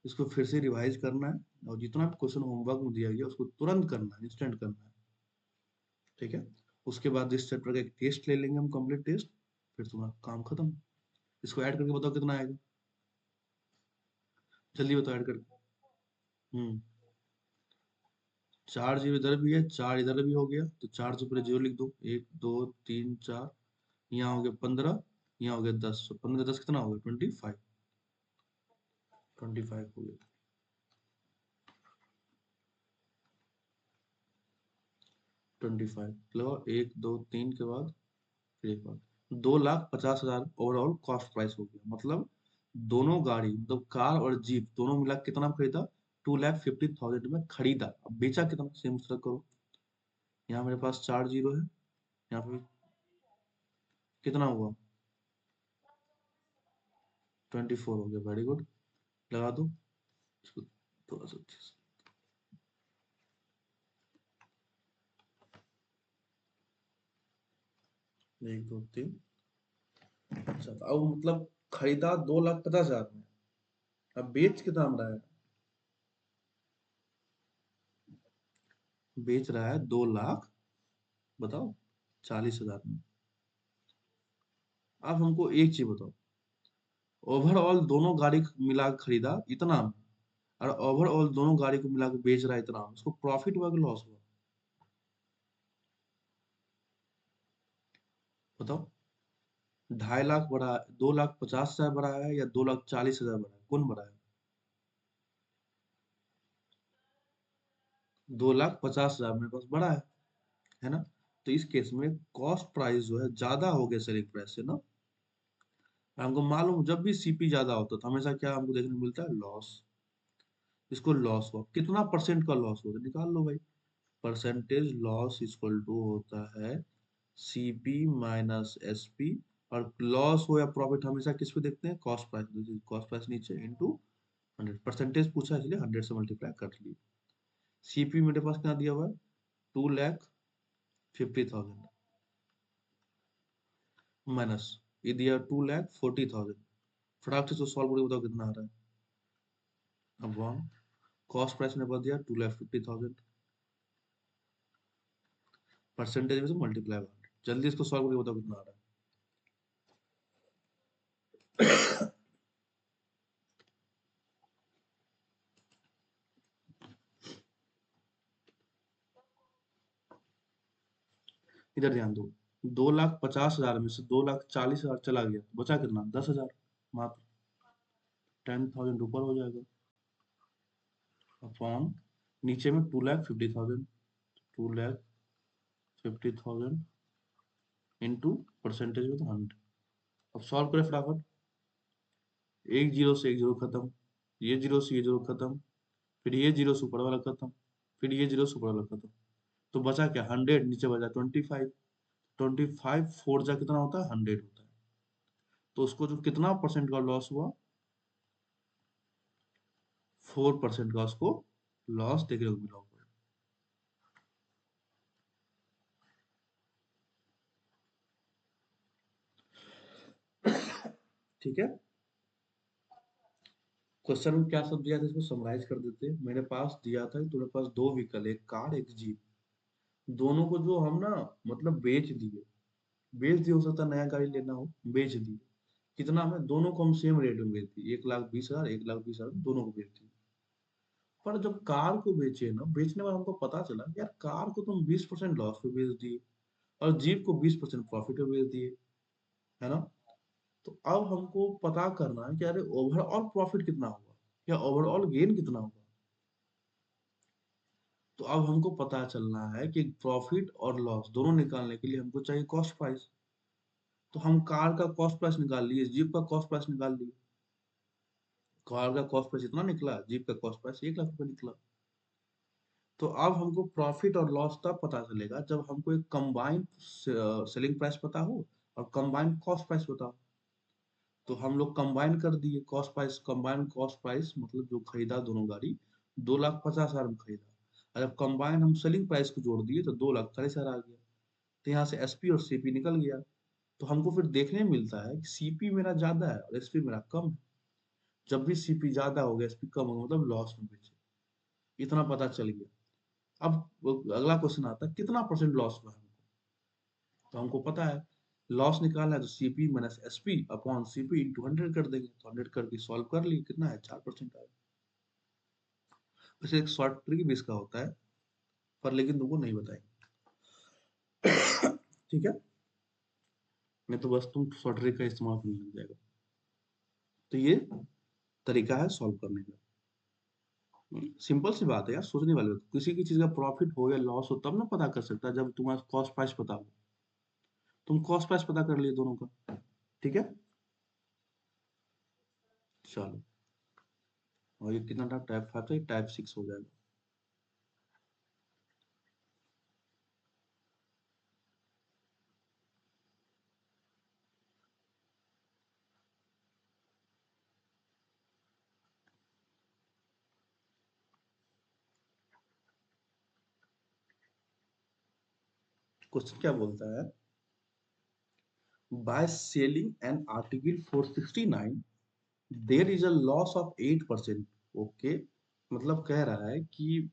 इसको फिर से रिवाइज करना है, और जितना भी क्वेश्चन होमवर्क में दिया गया उसको तुरंत करना है, इंस्टेंट करना है। ठीक है, उसके बाद इस चैप्टर का एक टेस्ट ले लेंगे हम, कंप्लीट टेस्ट, फिर तुम्हारा काम खत्म। इसको ऐड करके बताओ कितना आएगा, जल्दी बताओ ऐड करके। हम्म, 4 जीरो इधर भी है, 4 इधर भी हो गया, तो 4 से पहले जीरो लिख दो, 1 2 3 4, यहाँ हो गया 15, यहाँ हो गया 10, तो 15 10 कितना हो गया 25, 25 हो गया। 25 लगाओ, 1 2 3 के बाद फिर एक बार, 2,50,000 ओवरऑल कॉस्ट प्राइस हो गया। मतलब दोनों गाड़ी, मतलब कार और जीप दोनों मिला के कितना में खरीदा, 2,50,000 में खरीदा। अब बेचा कितना, सेम तरह करो। यहाँ मेरे पास 4 जीरो है, यहाँ पे कितना हुआ, 24 हो गया, वेरी गुड। लगा दो इसको थोड़ा सा अच्छे से। 1 2 3, अच्छा, तो अब मतलब खरीदा 2,50,000 में, अब बेच कितना में रहा है, बेच रहा है 2 लाख, बताओ, 40,000 में। अब हमको एक चीज बताओ, ओवरऑल दोनों गाड़ी मिला के खरीदा इतना में, और ओवरऑल दोनों गाड़ी को मिला के बेच रहा है इतना में, उसको प्रॉफिट हुआ कि लॉस हुआ, बताओ। 2.5 लाख बढ़ा, 2,50,000 बढ़ा है, या 2,40,000 बढ़ा है, कौन बढ़ा है? 2,50,000 मेरे पास बढ़ा है ना। तो इस केस में कॉस्ट प्राइस जो है ज्यादा हो गया सेलिंग प्राइस से ना। हमको मालूम, जब भी सीपी ज्यादा होता है तो हमेशा क्या हमको देखने को मिलता है, लॉस। इसको लॉस हुआ, कितना परसेंट का लॉस होता है निकाल लो भाई। परसेंटेज लॉस इक्वल टू होता है सीपी माइनस एसपी, और लॉस हो या प्रॉफिट हमेशा किस पे देखते हैं, कॉस्ट प्राइस, कॉस्ट प्राइस नीचे इंटू 100, परसेंटेज पूछा है इसलिए 100 से मल्टीप्लाई कर लिए। सीपी मेरे पास क्या दिया हुआ है, 2,50,000, माइनस ये दिया 2,40,000। फटाक से सॉल्व करके बताओ कितना आ रहा है। अब वन, कॉस्ट प्राइस ने बता दिया 2,50,000, परसेंटेज में से मल्टीप्लाई 100, जल्दी इसको सॉल्व करके बताओ कितना आ रहा है। इधर ध्यान दो, 2,50,000 में से 2,40,000 चला गया, तो बचा कितना, 10,000 मात्र, 10,000 ऊपर हो जाएगा, अपॉन नीचे में 2,50,000, 2,50,000 इंटू परसेंटेज में तो 100। अब सॉल्व करें फटाफट, एक जीरो से एक जीरो खत्म, ये जीरो से ये जीरो खत्म, फिर ये जीरो से ऊपर वाला खत्म, फिर ये जीरो से ऊपर वाला खत्म, तो बचा क्या, 100, नीचे बचा 25। 25 फोर जा कितना होता है, 100 होता है। तो उसको जो कितना परसेंट का लॉस हुआ, 4% का उसको लॉस देखने को मिला होगा। ठीक है, क्वेश्चन में क्या सब दिया था इसको समराइज कर देते हैं। मेरे पास दिया था तुम्हारे पास दो व्हीकल, एक कार एक जीप, दोनों को जो हम ना, मतलब बेच दिए, बेच दिए, हो सकता है नया गाड़ी लेना हो, बेच दिए। कितना में, दोनों को हम सेम रेट में बेच दिए, 1,20,000, 1,20,000 दोनों को बेच दिए। पर जब कार को बेचे ना, बेचने में हमको पता चला यार कार को तुम 20% लॉस पे बेच दिए, और जीप को 20% प्रॉफिट में बेच दिए, है ना। तो अब हमको पता करना है कि अरे ओवरऑल प्रॉफिट कितना होगा या ओवरऑल गेन कितना होगा। तो अब हमको पता चलना है कि प्रॉफिट और लॉस दोनों निकालने के लिए हमको चाहिए कॉस्ट प्राइस। तो हम कार का कॉस्ट प्राइस निकाल लिए, जीप का कॉस्ट प्राइस निकाल लिए। कार का कॉस्ट प्राइस इतना निकला, जीप का कॉस्ट प्राइस 1 लाख रुपए निकला। तो अब हमको प्रॉफिट और लॉस तब पता चलेगा जब हमको एक कंबाइंड सेलिंग प्राइस पता हो और कंबाइंड कॉस्ट प्राइस पता हो। तो हम लोग कंबाइन कर दिए cost price, combined cost price मतलब जो खरीदा दोनों गाड़ी 2,50,000 में खरीदा। और जब कंबाइन हम सेलिंग प्राइस को जोड़ दिए तो 2,40,000 आ गया। तो यहाँ से एसपी और सीपी निकल गया। तो हमको फिर देखने में मिलता है कि सीपी मेरा ज्यादा है और एसपी मेरा कम है। जब भी सीपी ज्यादा हो गया एसपी कम हो गया मतलब लॉस में बेचे, इतना पता चल गया। अब अगला क्वेश्चन आता है कितना परसेंट लॉस हुआ हमको। तो हमको पता है लॉस निकालना है तो CP minus SP upon CP into 100 कर देंगे। तो 100 करके सॉल्व कर लिए, कितना है 4% आया। वैसे एक शॉर्ट ट्रिक भी इसका होता है पर लेकिन तुमको नहीं बताएंगे। ठीक है, नहीं तो बस तुम शॉर्ट ट्रिक का इस्तेमाल करने लग जाएगा। तो ये तरीका है सॉल्व करने का। सिंपल सी बात है यार, सोचने वाले हो। किसी की चीज का प्रॉफिट हो या लॉस हो तब ना पता कर सकता है जब तुम्हारा कॉस्ट प्राइस पता हो। तुम कॉस्ट प्राइस पता कर लिए दोनों का, ठीक है। चलो, और ये कितना था, टाइप 5 था, टाइप 6 हो जाएगा। क्वेश्चन क्या बोलता है, by selling an article for 69 there is a loss of 8%। Okay, मतलब कह रहा है कि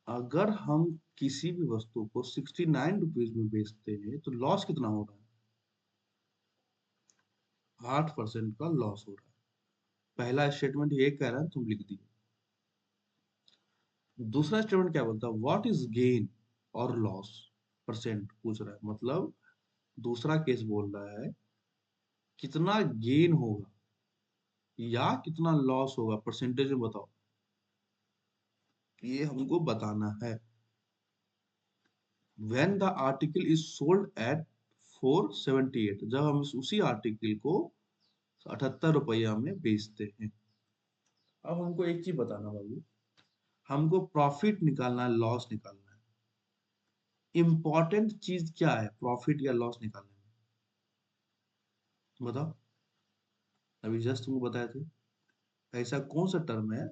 अगर हम किसी भी वस्तु को 69 रुपीज में बेचते हैं तो लॉस कितना हो रहा है, 8% का लॉस हो रहा है। पहला स्टेटमेंट ये कह रहा है, तुम लिख दिए। दूसरा स्टेटमेंट क्या बोलता है, व्हाट इज गेन और लॉस परसेंट पूछ रहा है। मतलब दूसरा केस बोल रहा है कितना गेन होगा या कितना लॉस होगा परसेंटेज में बताओ, ये हमको बताना है। when the article is sold at 478, जब हम उसी आर्टिकल को 78 रुपया में बेचते हैं। अब हमको एक चीज बताना बाबू, हमको प्रॉफिट निकालना है, लॉस निकालना है। इंपॉर्टेंट चीज क्या है प्रॉफिट या लॉस निकालने में, बताओ। अभी जस्ट तुमको बताए थे, ऐसा कौन सा टर्म है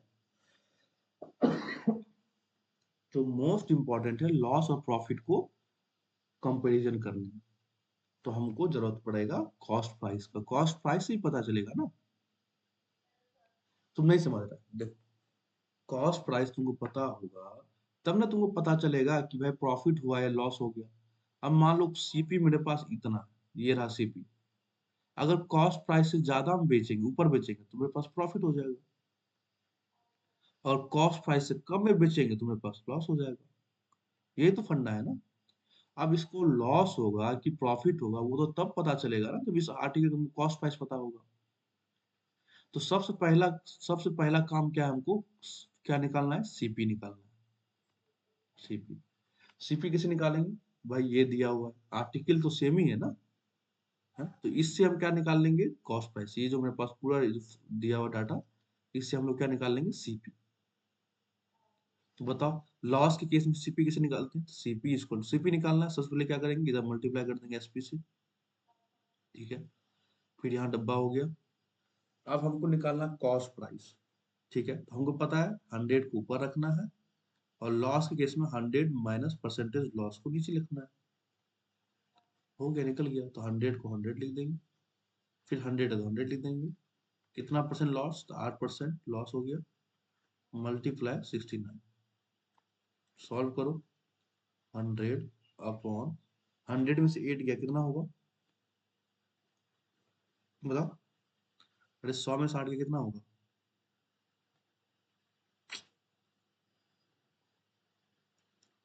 जो मोस्ट इंपॉर्टेंट है लॉस और प्रॉफिट को कंपैरिजन करने में। तो हमको जरूरत पड़ेगा कॉस्ट प्राइस का, कॉस्ट प्राइस से ही पता चलेगा ना। तुम नहीं समझ रहा, देखो कॉस्ट प्राइस तुमको पता होगा तब ना तुमको पता चलेगा कि भाई प्रॉफिट हुआ या लॉस हो गया। अब मान लो सीपी मेरे पास इतना है, ये रहा सीपी। अगर कॉस्ट प्राइस से ज्यादा हम बेचेंगे, ऊपर बेचेंगे तो मेरे पास प्रॉफिट हो जाएगा। और कॉस्ट प्राइस से कम में बेचेंगे तो मेरे पास लॉस हो जाएगा। यही तो फंडा है ना। अब इसको लॉस होगा कि प्रॉफिट होगा वो तो तब पता चलेगा ना जब इस आर्टिकल का कॉस्ट प्राइस पता होगा। तो सबसे पहला काम क्या है हमको, क्या निकालना है, सीपी निकालना है। सीपी, सीपी कैसे निकालेंगे, भाई ये दिया हुआ है आर्टिकल तो सेम ही है ना, है? तो इससे हम क्या निकाल लेंगे, कॉस्ट प्राइस। ये जो मेरे पास पूरा दिया हुआ डाटा, इससे हम लोग क्या निकाल लेंगे, सीपी। तो बताओ लॉस के केस में सीपी कैसे निकालते हैं, सीपी इसको सीपी निकालना है, सबसे पहले क्या करेंगे, इधर मल्टीप्लाई कर देंगे एसपी से, ठीक है। फिर यहाँ डब्बा हो गया। अब हमको निकालना कॉस्ट प्राइस, ठीक है। तो हमको पता है 100 को ऊपर रखना है और लॉस के केस में 100 माइनस परसेंटेज लॉस को नीचे लिखना है। हो गया, निकल गया। तो 100 को 100 लिख देंगे, फिर 100 है तो 100 लिख देंगे। कितना परसेंट लॉस, तो 8% लॉस हो गया। मल्टीप्लाई 69, सॉल्व करो। 100 अपॉन 100 में से 8 गया, कितना होगा बताओ। अरे 100 में 60 गया, कितना होगा,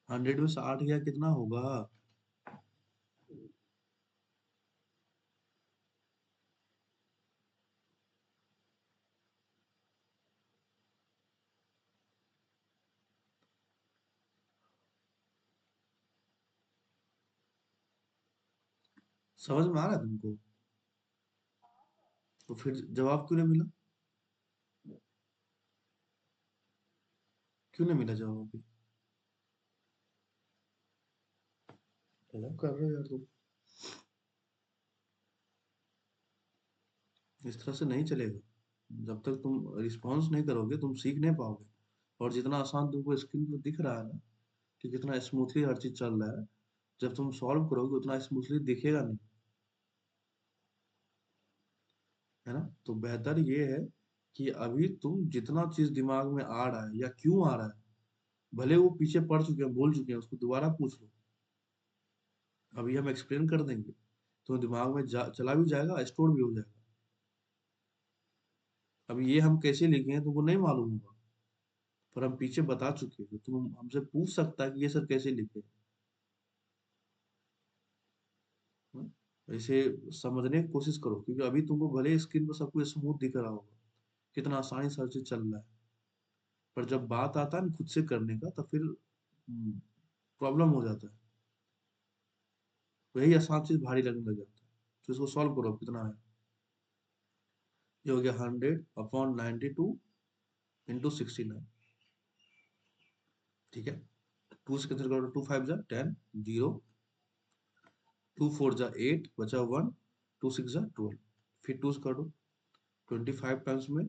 100 में 60 गया कितना होगा, समझ में आ रहा है तुमको? तो फिर जवाब क्यों नहीं मिला? क्यों नहीं मिला जवाब अभी? गलत कर रहे हो यार तुम। इस तरह से नहीं चलेगा। जब तक तुम रिस्पॉन्स नहीं करोगे तुम सीख नहीं पाओगे। और जितना आसान तुमको स्क्रीन पर दिख रहा है ना कि कितना स्मूथली हर चीज चल रहा है, जब तुम सॉल्व करोगे उतना स्मूथली दिखेगा नहीं। है ना? तो बेहतर ये है कि अभी तुम जितना चीज दिमाग में आ रहा है या क्यों आ रहा है, भले वो पीछे पढ़ चुके हैं बोल चुके हैं, उसको दोबारा पूछ लो। अभी हम एक्सप्लेन कर देंगे तो दिमाग में चला भी जाएगा, स्टोर भी हो जाएगा। अभी ये हम कैसे लिखे हैं तुमको नहीं मालूम होगा, पर हम पीछे बता चुके हैं, तुम हमसे पूछ सकता है कि ये सर कैसे लिखे हैं। ऐसे समझने की कोशिश करो, क्योंकि अभी तुमको भले स्क्रीन पर सब कुछ स्मूथ दिख रहा होगा, कितना आसानी से हर चीज चल रहा है, पर जब बात आता है ना खुद से करने का, तो फिर प्रॉब्लम हो जाता है। वही आसान चीज भारी लगने लग जाता है। तो इसको सॉल्व करो, कितना है? ये हो गया 100/92 इंटू 69। ठीक है, टू से कैंसिल करो, 2 5 जा 10, 0, 2 4 जा 8, बचा 1, 2 6 जा 12। फिर टू से करो, 25 टाइम्स में,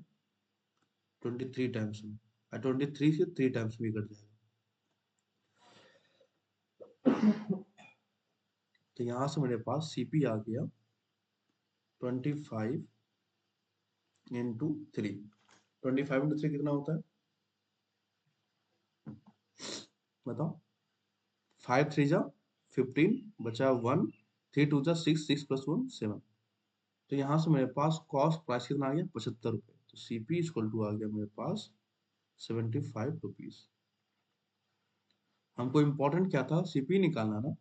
23 टाइम्स में, और 23 से 3 टाइम्स में कट जाएगा। तो यहाँ से मेरे पास सीपी आ गया 25 इंटू 3। 25 इंटू 3 कितना होता है बताओ? 5 3 जा 15, बचा 1, 3 2 जा 6, 6 + 1 7। तो यहाँ से मेरे पास कॉस्ट प्राइस कितना आ गया? 75 रुपये। तो सीपी इक्वल टू आ गया मेरे पास 75 रुपीज। हमको इम्पोर्टेंट क्या था? सीपी निकालना ना।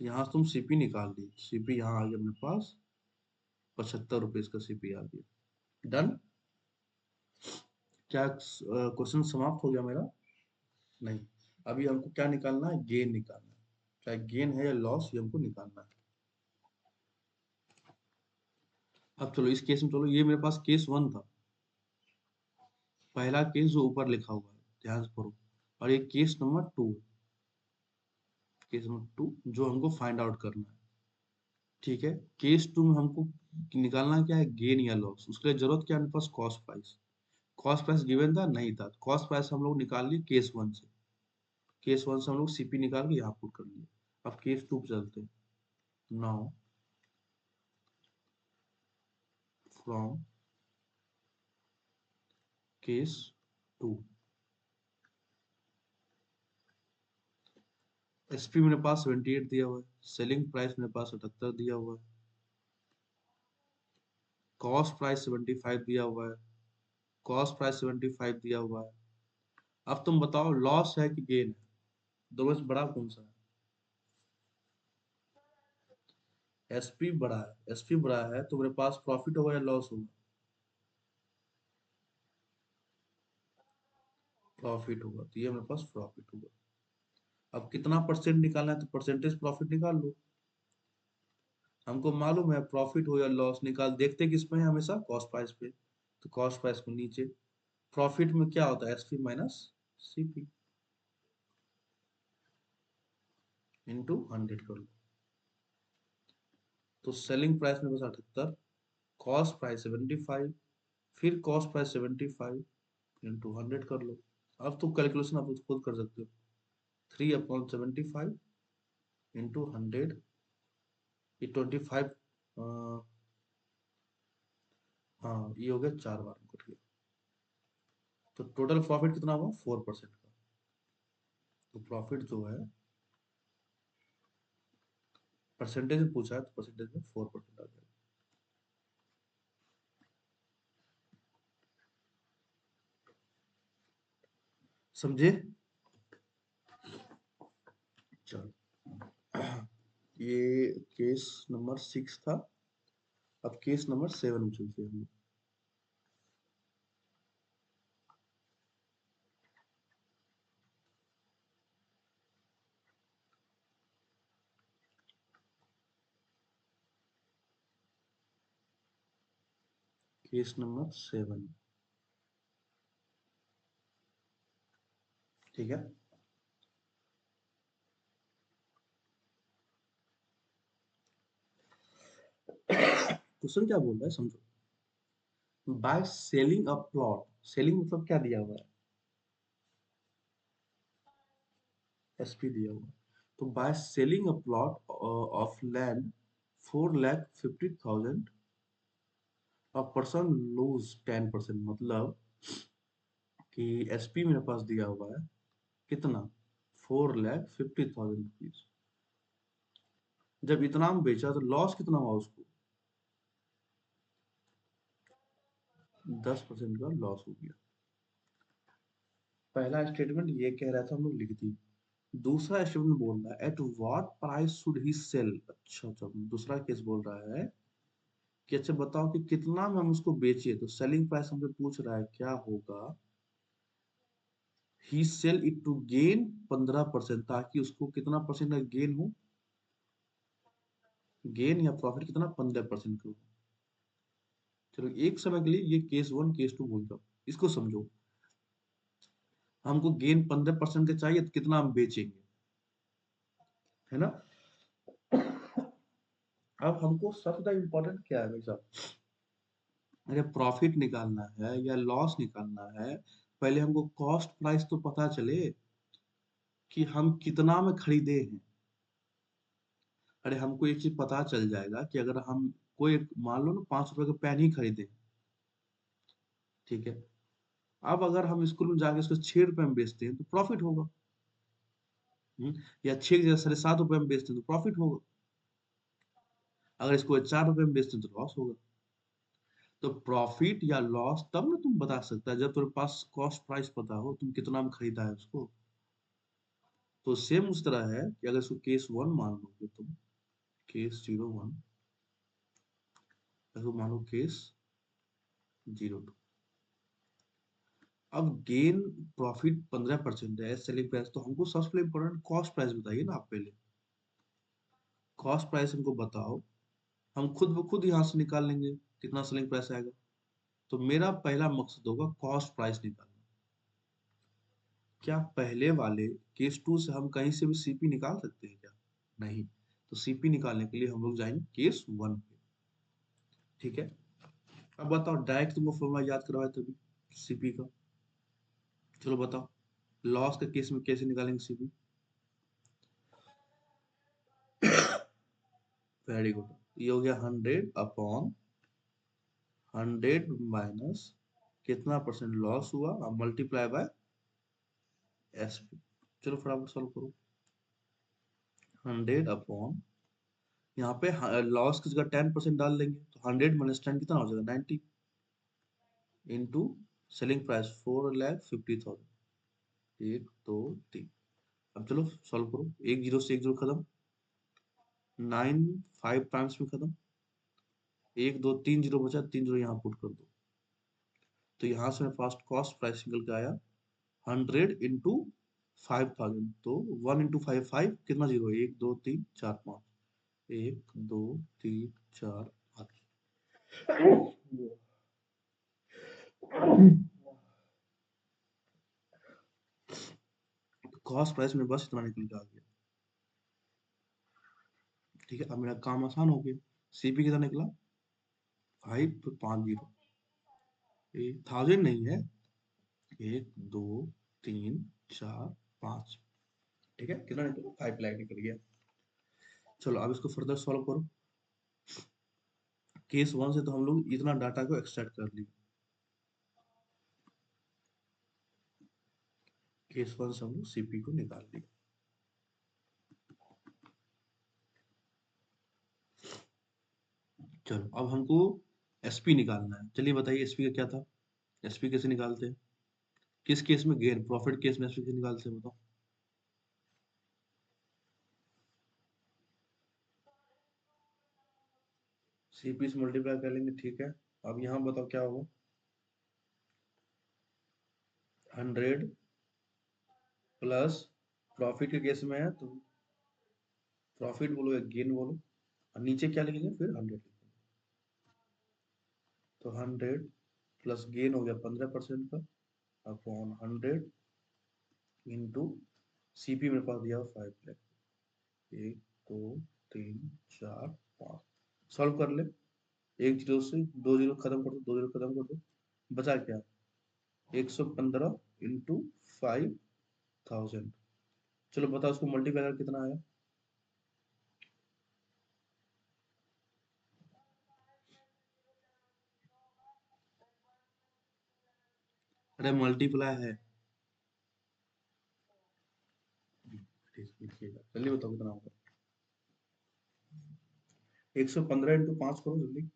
तो यहाँ से तुम सीपी निकाल दी, सीपी यहाँ आ गया मेरे पास 75 रुपये का सीपी आ गया। डन। क्या क्वेश्चन समाप्त हो गया मेरा? नहीं। अभी हमको क्या निकालना है? गेन निकालना है। चाहे गेन है या लॉस, ये हमको निकालना है। अब चलो इस केस में, चलो ये मेरे पास केस 1 था, पहला केस जो ऊपर लिखा हुआ है, ध्यान से पढ़ो। और ये केस नंबर 2, केस नंबर 2 जो हमको फाइंड आउट करना है। ठीक है, केस 2 में हमको निकालना क्या है? गेन या लॉस। उसके लिए जरूरत क्या है? मेरे पास cost price. Cost price given था? नहीं था। कॉस्ट प्राइस हम लोग निकाल लिए केस 1 से। केस 1 से हम लोग सीपी निकाल के यहाँ पुट कर लिए। अब केस 2 पे चलते हैं। नाउ फ्रॉम केस 2, एसपी मेरे पास 78 दिया हुआ है, सेलिंग प्राइस मेरे पास 78 दिया हुआ है, कॉस्ट प्राइस 75 दिया हुआ है, कॉस्ट प्राइस 75 दिया हुआ है। अब तुम बताओ लॉस है कि गेन है? दोनों से बड़ा कौन सा है? एसपी बड़ा है। एसपी बड़ा है तो मेरे पास प्रॉफिट होगा या लॉस होगा? प्रॉफिट होगा, तो ये मेरे पास प्रॉफिट होगा। अब कितना परसेंट निकालना है? तो परसेंटेज प्रॉफिट निकाल लो। हमको मालूम है प्रॉफिट हो या लॉस निकाल, देखते किस पे है हमेशा? कॉस्ट प्राइस पे। तो कॉस्ट प्राइस को नीचे, प्रॉफिट में क्या होता है? एसपी माइनस सीपी इंटू 100 कर लो। तो सेलिंग प्राइस में बस 78, कॉस्ट प्राइस 75, फिर कॉस्ट प्राइस 75 इंटू 100 कर लो। अब तो कैलकुलेशन आप खुद कर सकते हो। 3/75 इंटू 100, ये 25, हाँ ये हो गया 4 बार कट गया। तो टोटल प्रॉफिट कितना हुआ? 4% का। तो प्रॉफिट जो है, परसेंटेज में पूछा है तो परसेंटेज में 4% आ जाएगा। समझे? चलो ये केस नंबर 6 था। अब केस नंबर 7 में चलते हैं हम लोग। Case number 7। ठीक है, क्वेश्चन क्या बोल रहा है समझो। Bye selling a plot, selling मतलब क्या दिया हुआ है, एसपी दिया हुआ है। तो by selling a plot of land 4,50,000 a person lose 10%, मतलब कि एसपी मेरे पास दिया हुआ है कितना, 4,50,000 रुपीज। जब इतना में बेचा तो लॉस कितना हुआ उसको, 10% का लॉस हो गया। पहला स्टेटमेंट ये कह रहा था, हम लोग लिख दी। दूसरा स्टेटमेंट बोल रहा है at what price should he sell. अच्छा अच्छा, दूसरा केस बोल रहा है कि अच्छा बताओ कि कितना में हम उसको बेचे, तो सेलिंग प्राइस हमसे पूछ रहा है क्या होगा। ही सेल इट टू गेन 15%, ताकि उसको कितना परसेंट का गेन हो, गेन या प्रॉफिट कितना, 15% का हो। चलो एक समय के लिए ये केस 1 केस 2 बोल दो, इसको समझो। हमको गेन 15% का चाहिए तो कितना हम बेचेंगे, है ना। अब हमको सबसे ज्यादा इम्पोर्टेंट क्या है भाई साहब, अगर प्रॉफिट निकालना है या लॉस निकालना है, पहले हमको कॉस्ट प्राइस तो पता चले कि हम कितना में खरीदे हैं। अरे हमको एक चीज पता चल जाएगा कि अगर हम कोई मान लो ना 5 रुपए का पेन ही खरीदे, ठीक है, अब अगर हम स्कूल में जाके इसको 6 रुपए में बेचते हैं तो प्रॉफिट होगा। या 6 की जगह 7.5 रुपए में बेचते हैं तो प्रॉफिट होगा। अगर इसको 4 रुपए में बेचते हैं तो लॉस होगा। तो प्रॉफिट या लॉस तब ना तुम बता सकता है जब तुम्हारे पास कॉस्ट प्राइस पता हो, तुम कितना में खरीदा है उसको। तो सेम उस तरह है कि अगर इसको केस 1 मान लोगे तुम, केस 01, इसको मानो केस 02। अब गेन प्रॉफिट 15% है, सेलिंग प्राइस, तो हमको सबसे पहले इम्पोर्टेंट कॉस्ट प्राइस बताइए ना आप पहले। कॉस्ट प्राइस हमको बताओ, हम खुद ब खुद यहाँ से निकाल लेंगे कितना सेलिंग प्राइस आएगा। तो मेरा पहला मकसद होगा कॉस्ट प्राइस निकालना। क्या पहले वाले केस 2 से हम कहीं से भी सीपी निकाल सकते हैं क्या, नहीं। तो सीपी निकालने के लिए हम लोग जाएंगे केस 1 पे। ठीक है, अब बताओ, डायरेक्ट तुमको फॉर्मूला याद करवाया तभी सीपी का। चलो बताओ, लॉस के केस में कैसे निकालेंगे सीपी। वेरी गुड, ये हो गया 100 माइनस कितना परसेंट लॉस हुआ और मल्टीप्लाई बाय एसपी। चलो फटाफट सॉल्व करो। 100 यहाँ पे लॉस की जगह 10% डाल देंगे, तो 100 - 10 कितना हो जाएगा, 90, इंटू सेलिंग प्राइस 4,50,000। 1 2 3। अब चलो सॉल्व करो, एक जीरो से एक जीरो खत्म, 9 5 टाइम्स में खत्म, 1 2 3 जीरो बचा, 3 जीरो यहाँ पुट कर दो। तो यहाँ से मेरे पास कॉस्ट प्राइस निकल के आया 100 × 5,000, तो 1 × 5 5, कितना जीरो, 1 2 3 4 5, 1 2 3 4 5। कॉस्ट प्राइस में बस इतना निकल के आ गया। ठीक है, अब मेरा काम आसान हो गया। सीपी कितना निकला, 550, 1000 नहीं है, 1 2 3 4 5। ठीक है, कितना निकला, 5 लाख निकल गया। चलो अब इसको फर्दर सॉल्व करो। केस 1 से तो हम लोग इतना डाटा को एक्सट्रैक्ट कर लिए, केस 1 से हम लोग सीपी को निकाल लिए। चलो अब हमको एसपी निकालना है। चलिए बताइए एसपी का क्या था, एसपी कैसे निकालते हैं, किस केस में गेन, प्रॉफिट केस में एसपी कैसे निकालते हैं बताओ। सीपी से मल्टीप्लाई कर लेंगे, ठीक है। अब यहाँ बताओ क्या होगा, 100 प्लस, प्रॉफिट के केस में है तो प्रॉफिट बोलो या गेन बोलो, और नीचे क्या लिखेंगे फिर 100 लिखेंगे। तो 100 प्लस गेन हो गया 15% का अपॉन 100 इंटू सीपी मेरे पास दिया 5 लाख। 1 2 3 4 5 सॉल्व कर ले। एक जीरो से दो जीरो खत्म कर दो, दो जीरो खत्म कर दो, बचा क्या? 115 इंटू 5000। चलो बताओ उसको मल्टीप्लाई कर कितना आया? अरे मल्टीप्लाई है। ठीक, लिखिएगा जल्दी बताओ कितना होगा। 115 इंटू 5 करो जल्दी।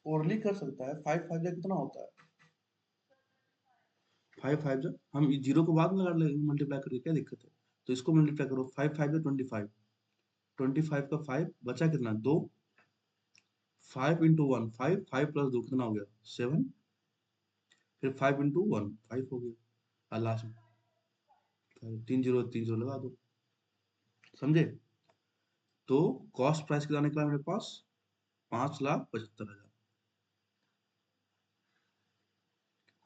ओरली कर सकता है। 5 5 कितना होता है? 5 5 जब हम जीरो को बाद में लगा लेंगे मल्टीप्लाई करके, क्या दिक्कत है? तो इसको मल्टीप्लाई करो। 5 5 जो 25, 25 का 5 बचा कितना? 2। 5 इंटू वन 5, 5 प्लस 2 कितना हो गया? 7। फिर 5 इंटू वन 5 हो गया। और लास्ट में तीन जीरो लगा दो। समझे? तो कॉस्ट प्राइस कितना निकला मेरे पास? 5,75,000।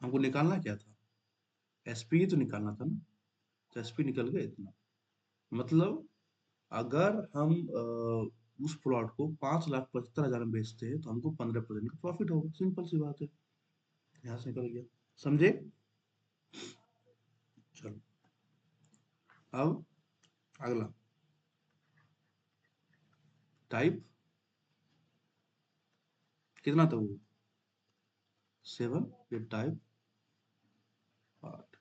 हमको निकालना क्या था? एसपी ही तो निकालना था ना। तो एसपी निकल गया इतना। मतलब अगर हम उस प्लॉट को 5,75,000 में बेचते हैं तो हमको 15% का प्रॉफिट होगा। सिंपल सी बात है। यहाँ से निकल गया। समझे? चलो अब अगला टाइप कितना था वो? 7। ये टाइप 8।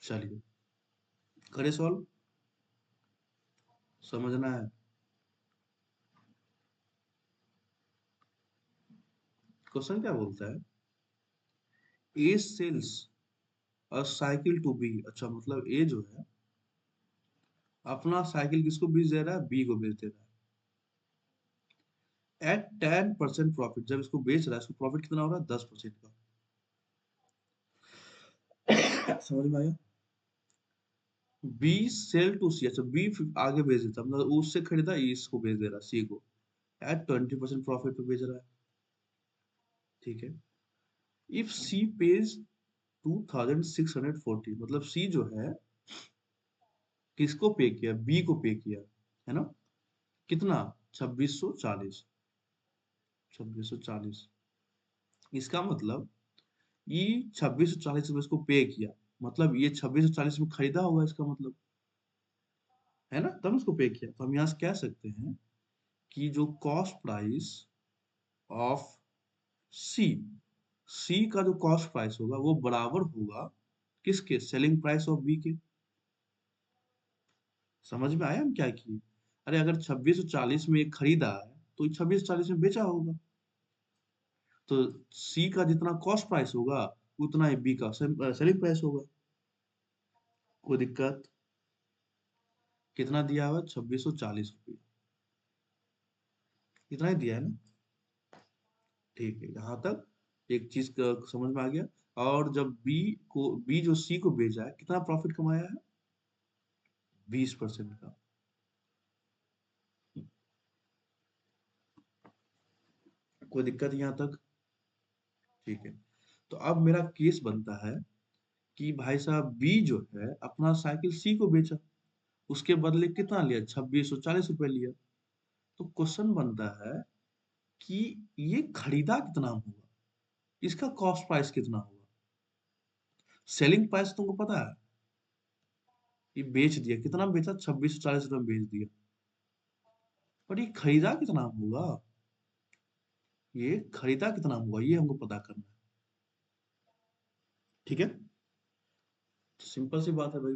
चलिए करे सॉल्व। समझना है। क्वेश्चन क्या बोलता है? A sells a cycle to B. अच्छा मतलब ए जो है अपना साइकिल किसको बेच दे रहा है? बी को बेच दे रहा है एट 10% प्रॉफिट। जब इसको बेच रहा है इसको प्रॉफिट कितना हो रहा है? 10% का। समझ में आया? बी सेल टू सी। अच्छा बी आगे भेज देता, मतलब उससे खरीदा इसको भेज दे रहा सी को एट 20% प्रॉफिट पे भेज रहा है। ठीक है। इफ सी पेज 2640, मतलब सी जो है किसको पे किया? बी को पे किया है ना। कितना? 2640। 2640। इसका मतलब ये 2640 में इसको पे किया, मतलब ये 2640 में खरीदा होगा इसका मतलब, है ना, तब उसको पे किया। तो हम यहाँ से कह सकते हैं कि जो कॉस्ट प्राइस ऑफ सी, सी का जो कॉस्ट प्राइस होगा वो बराबर होगा किसके? सेलिंग प्राइस ऑफ बी के। समझ में आया हम क्या किए? अरे अगर 2640 में ये खरीदा है तो 2640 में बेचा होगा। तो सी का जितना कॉस्ट प्राइस होगा उतना ही बी का सेलिंग प्राइस होगा। कोई दिक्कत? कितना दिया हुआ? 2640 रुपये। इतना ही दिया है ना। ठीक है, यहाँ तक एक चीज का समझ में आ गया। और जब बी जो सी को बेचा है कितना प्रॉफिट कमाया है? 20% का। कोई दिक्कत यहाँ तक? ठीक है। तो अब मेरा केस बनता है कि भाई साहब बी जो है अपना साइकिल सी को बेचा, उसके बदले कितना लिया? 2640 रुपये लिया। तो क्वेश्चन बनता है कि ये खरीदा कितना होगा, इसका कॉस्ट प्राइस कितना होगा? सेलिंग प्राइस तुमको पता है? ये बेच दिया, कितना में बेचा? 2640 रुपये में बेच दिया। पर ये खरीदा कितना होगा? ये खरीदा कितना होगा ये हमको पता करना है। ठीक है। सिंपल सी बात है भाई।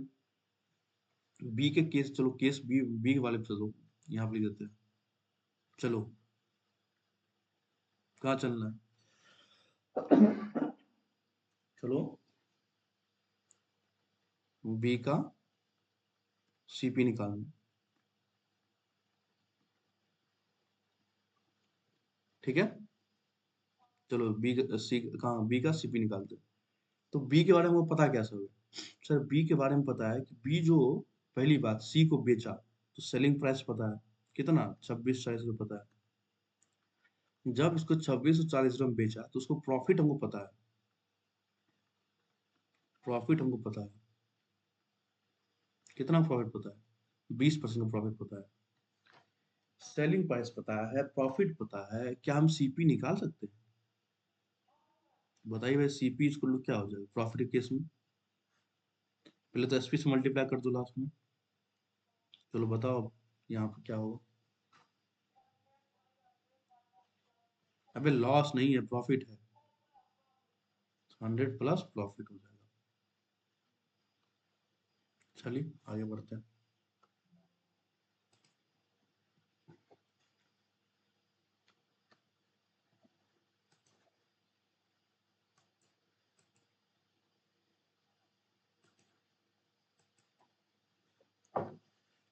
बी के केस, चलो केस बी, बी वाले पे चलो, यहाँ पे लिख देते हैं। चलो कहाँ चलना है? चलो बी का सीपी निकालना। ठीक है। चलो बी सी कहाँ, बी का सीपी निकालते हैं। तो बी के बारे में हमको पता क्या सब है? सर बी के बारे में पता है कि बी जो पहली बात सी को बेचा तो सेलिंग प्राइस पता है कितना 26-40 रुपये पता है। जब इसको 2640 में बेचा तो उसको प्रॉफिट हमको पता है। प्रॉफिट हमको पता है कितना प्रॉफिट पता है 20% का प्रॉफिट पता है। सेलिंग प्राइस पता है प्रॉफिट पता है क्या हम सीपी निकाल सकते हैं? बताइए भाई सीपी इसको लोग क्या हो जाएगा प्रॉफिट के केस में? पहले तो एसपी से मल्टीप्लाई कर दो लास्ट में। चलो बताओ अब यहाँ पे क्या होगा। अबे लॉस नहीं है प्रॉफिट है। 100 प्लस प्रॉफिट हो जाएगा। चलिए आगे बढ़ते हैं।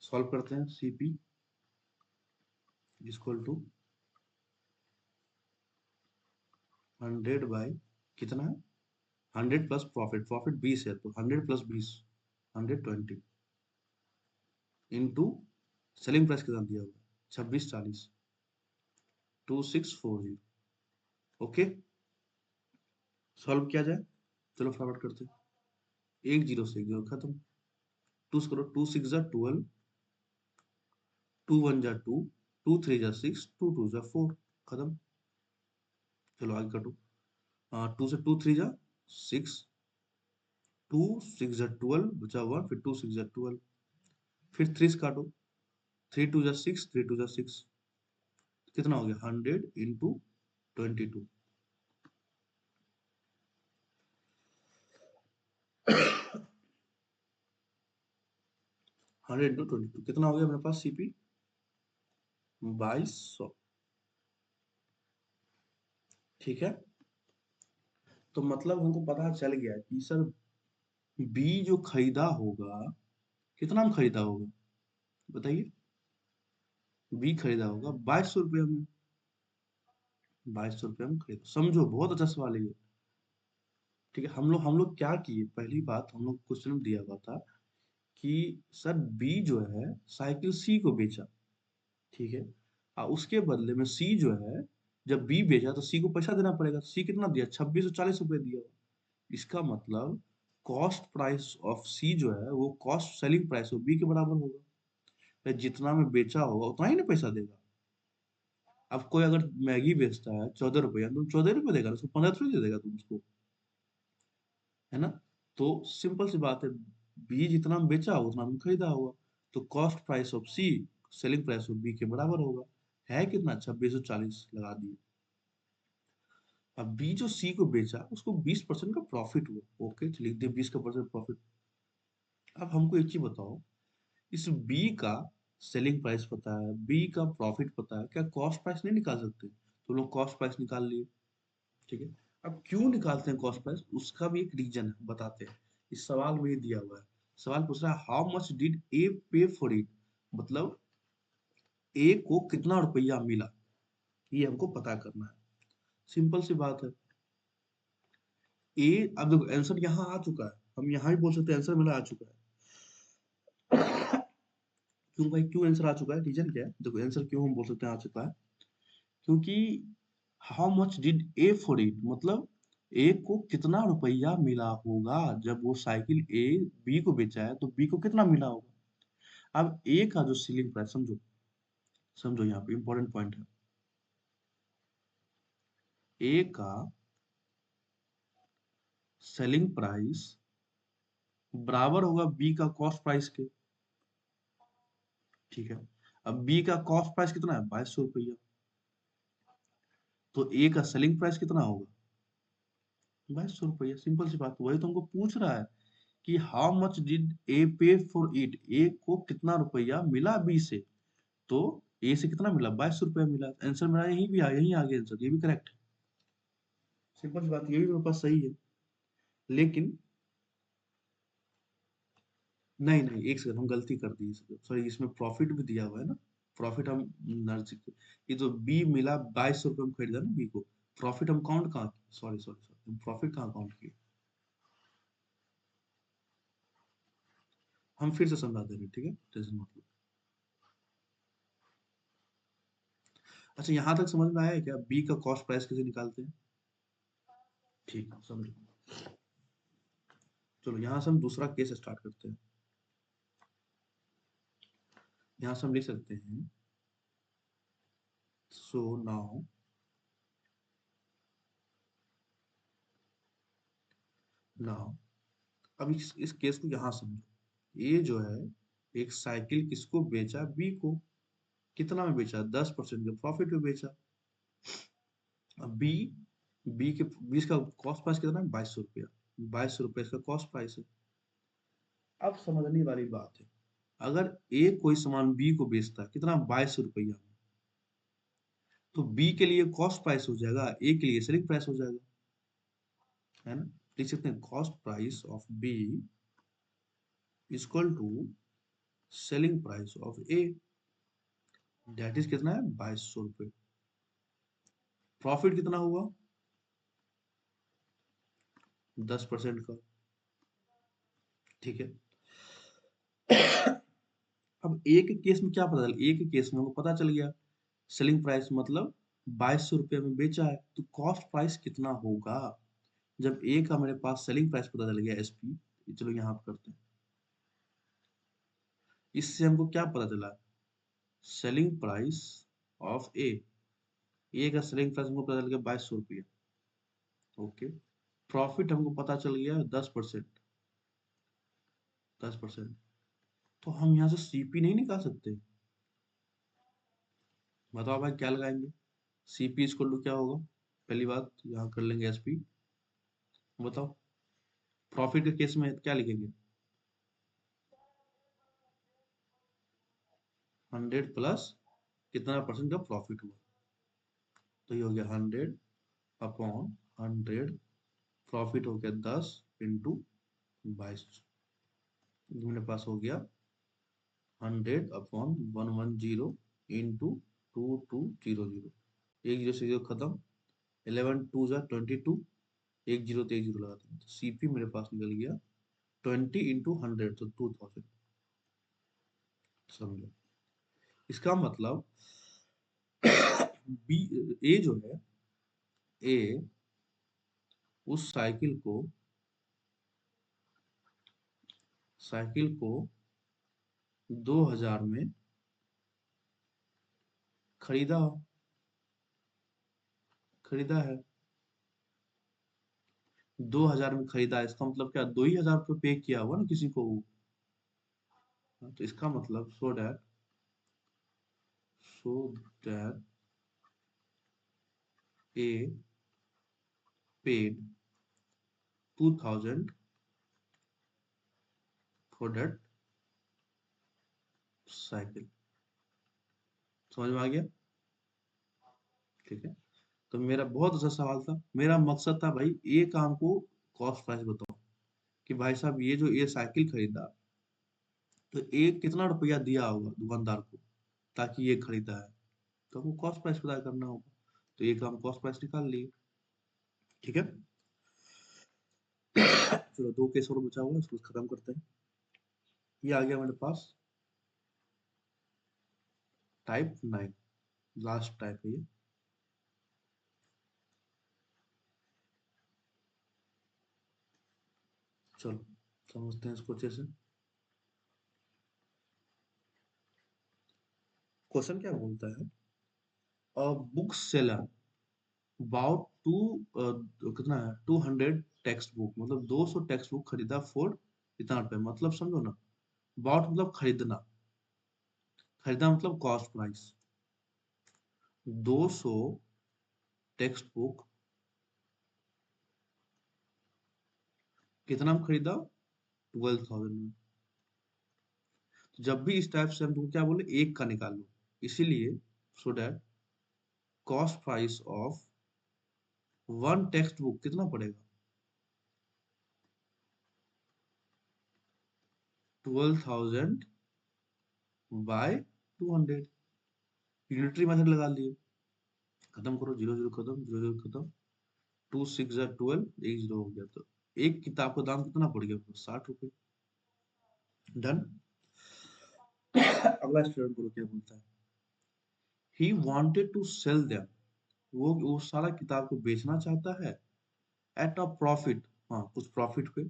सॉल्व करते हैं सीपी इक्वल टू 100 बाई कितना है 100 प्लस प्रॉफिट प्रॉफिट 20 है तो 100 प्लस 20 120 इंटू सेलिंग प्राइस कितना दिया हुआ 2640 2640। ओके सॉल्व किया जाए। चलो फटाफट करते हैं। एक जीरो से एक जीरो खत्म। टू से करो 2 6 जा 12 2 1 जा 2 2 3 जा 6 2 2 जा 4 खत्म। चलो आगे कटो। 2 से 2 3 जा 6 2 6 जा 12 बचा 1 फिर 2 6 जा 12 फिर 3 से काटो 3 2 जा 6 3 2 जा 6 कितना हो गया 100 इंटू 22 100 इंटू 22 कितना हो गया मेरे पास सीपी 2200। ठीक है तो मतलब हमको पता चल गया कि सर बी जो खरीदा होगा कितना में खरीदा होगा बताइए। बी खरीदा होगा 2200 रुपये में। 2200 रुपये में खरीदा समझो बहुत अच्छा सवाल है ये। ठीक है हम लोग क्या किए पहली बात हम लोग क्वेश्चन में दिया हुआ था कि सर बी जो है साइकिल सी को बेचा। ठीक है उसके बदले में सी जो है जब बी बेचा तो सी को पैसा देना पड़ेगा सी कितना दिया 2640 रुपये दिया। इसका मतलब कॉस्ट प्राइस ऑफ सी जो है वो cost selling price of B के बराबर होगा। तो जितना में बेचा होगा उतना ही ना पैसा देगा। अब कोई अगर मैगी बेचता है 14 रुपया तुम 14 रुपये देगा उसको 15 थोड़ी दे देगा तुम उसको। है ना तो सिंपल सी बात है बी जितना में बेचा होगा उतना में खरीदा होगा। तो cost price of C selling price of B के बराबर होगा। है कितना 2640 लगा दिए। अब बी जो सी को बेचा उसको 20% का प्रॉफिट हुआ। ओके तो लिख दिए 20% प्रॉफिट। अब हमको एक चीज बताओ इस बी का सेलिंग प्राइस पता है बी का प्रॉफिट पता है क्या कॉस्ट प्राइस नहीं निकाल सकते तो लोग कॉस्ट प्राइस निकाल लिए। ठीक है अब क्यों निकालते हैं कॉस्ट प्राइस उसका भी एक रीजन है बताते हैं। इस सवाल में ये दिया हुआ है। सवाल पूछ रहा है हाउ मच डिड ए पे फॉर इट मतलब ए को कितना रुपया मिला ये हमको पता करना है। सिंपल सी बात है ए अब देखो आंसर यहाँ आ चुका है हम यहाँ ही बोल सकते हैं आंसर मेरा आ चुका है। क्यों भाई क्यों आंसर आ चुका है रीजन क्या है देखो आंसर क्यों हम बोल सकते हैं आ चुका है क्योंकि how much did A for it मतलब ए को कितना रुपया मिला होगा जब वो साइकिल ए बी को बेचा है तो बी को कितना मिला होगा। अब ए का जो सीलिंग प्राइस समझो समझो यहाँ पे इंपॉर्टेंट पॉइंट है। ए का सेलिंग प्राइस बराबर होगा बी का कॉस्ट प्राइस के। ठीक है अब बी का कॉस्ट प्राइस कितना है 2200 रुपया। तो ए का सेलिंग प्राइस कितना होगा 2200 रुपया। सिंपल सी बात वही तो हमको पूछ रहा है कि हाउ मच डिड ए पे फॉर इट ए को कितना रुपया मिला बी से। तो ए से कितना मिला 2200 रुपया मिला आंसर मेरा यही आ गया आंसर ये भी करेक्ट है। सिंपल सी बात ये भी मेरे पास सही है। लेकिन नहीं नहीं एक सेकंड हम गलती कर दी सॉरी इसमें प्रॉफिट भी दिया हुआ है ना। प्रॉफिट हम ये तो बी मिला 2200 रुपये में खरीदा ना बी को। प्रॉफिट हम काउंट कहाँ सॉरी सॉरी सॉरी हम प्रॉफिट कहाँ काउंट किए। हम फिर से समझा देंगे, ठीक है, टेंशन मत लो। अच्छा, यहाँ तक समझ में आया है क्या बी का कॉस्ट प्राइस कैसे निकालते हैं? ठीक है, समझो। चलो यहाँ से हम दूसरा केस स्टार्ट करते हैं। यहाँ से हम लिख सकते हैं, सो नाउ नाउ अब इस केस को यहाँ समझो। ये जो है, एक साइकिल किसको बेचा? बी को। कितना में बेचा? 10% के प्रॉफिट में बेचा। अब बी बी के 20 का कॉस्ट प्राइस कितना है? 2200 रुपया। 2200 रुपया इसका कॉस्ट प्राइस है। अब समझने वाली बात है, अगर ए कोई सामान बी को बेचता है कितना? 2200 रुपया में, तो बी के लिए कॉस्ट प्राइस हो जाएगा, ए के लिए सेलिंग प्राइस हो जाएगा, है ना? लिख सकते हैं cost price of B equal to selling price of A, that is कितना है? 2200 रुपये। प्रॉफिट कितना हुआ? 10% का, ठीक है। अब ए के केस में क्या पता चला? ए के केस में हमको पता चल गया सेलिंग प्राइस मतलब 2200 रुपये में बेचा है, तो कॉस्ट प्राइस कितना होगा? जब ए का मेरे पास सेलिंग प्राइस पता चल गया एसपी, चलो यहाँ पे करते हैं। इससे हमको क्या पता चला? सेलिंग प्राइस ऑफ ए का सेलिंग प्राइस हमको पता चल गया 2200 रुपया। ओके, प्रॉफिट हमको पता चल गया 10%। 10%, तो हम यहाँ से सीपी नहीं निकाल सकते? बताओ भाई क्या लगाएंगे? सीपी इक्वल टू क्या होगा? पहली बात यहाँ कर लेंगे एसपी। बताओ, प्रॉफिट के केस में क्या लिखेंगे? 100 प्लस कितना परसेंट का प्रॉफिट हुआ, तो ये हो गया 100/100। प्रॉफिट हो गया 10 × 22, मेरे पास हो गया 100/110 × 2200। एक जीरो से जीरो खत्म, 11 2 जा 22, एक जीरो तो एक जीरो लगाते हैं, तो सीपी मेरे पास निकल गया 20 × 100, तो 2000। समझो, इसका मतलब बी ए जो है, ए उस साइकिल को 2000 में खरीदा खरीदा है। 2000 में खरीदा, इसका मतलब क्या? 2000 रुपये पे किया हुआ ना किसी को वो। हाँ, तो इसका मतलब so that A paid 2000 for that cycle. समझ में आ गया? ठीक है, तो मेरा बहुत अच्छा सवाल था। मेरा मकसद था भाई ए काम को कॉस्ट प्राइस बताओ, कि भाई साहब ये जो ये साइकिल खरीदा, तो ए कितना रुपया दिया होगा दुकानदार को ताकि ये खरीदा है, तो हमको कॉस्ट प्राइस पता करना होगा। तो ये काम कॉस्ट प्राइस निकाल लिए, ठीक है। चलो दो केस और बचा हुआ है, उसको खत्म करते हैं। ये आ गया मेरे पास टाइप 9, लास्ट टाइप है ये। चलो समझते हैं इसको अच्छे से। क्वेश्चन क्या बोलता है? बुक सेलर बाउट टू कितना है? 200 टेक्स्ट बुक, मतलब 200 टेक्स्ट बुक खरीदा फॉर इतना रुपए, मतलब समझो ना, बाउट मतलब खरीदना, खरीदा मतलब कॉस्ट प्राइस। 200 टेक्स्ट बुक कितना में खरीदा? 12,000 में। तो जब भी इस टाइप से हम तुमको क्या बोले, एक का निकालो, इसीलिए so that cost price of one text book कितना पड़ेगा? 12,000 बाय 200। यूनिटरी मेथड लगा लिए, खत्म करो, जीरो जीरो खत्म, जीरो जीरो खत्म, 2 6 12, एक जीरो हो गया। तो एक किताब का दाम कितना पड़ गया? 60 रुपए। डन। अगला स्टूडेंट को क्या बोलता है, he wanted to sell them, वो सारा किताब को बेचना चाहता है, एट अ प्रॉफिट, हाँ कुछ प्रॉफिट पे,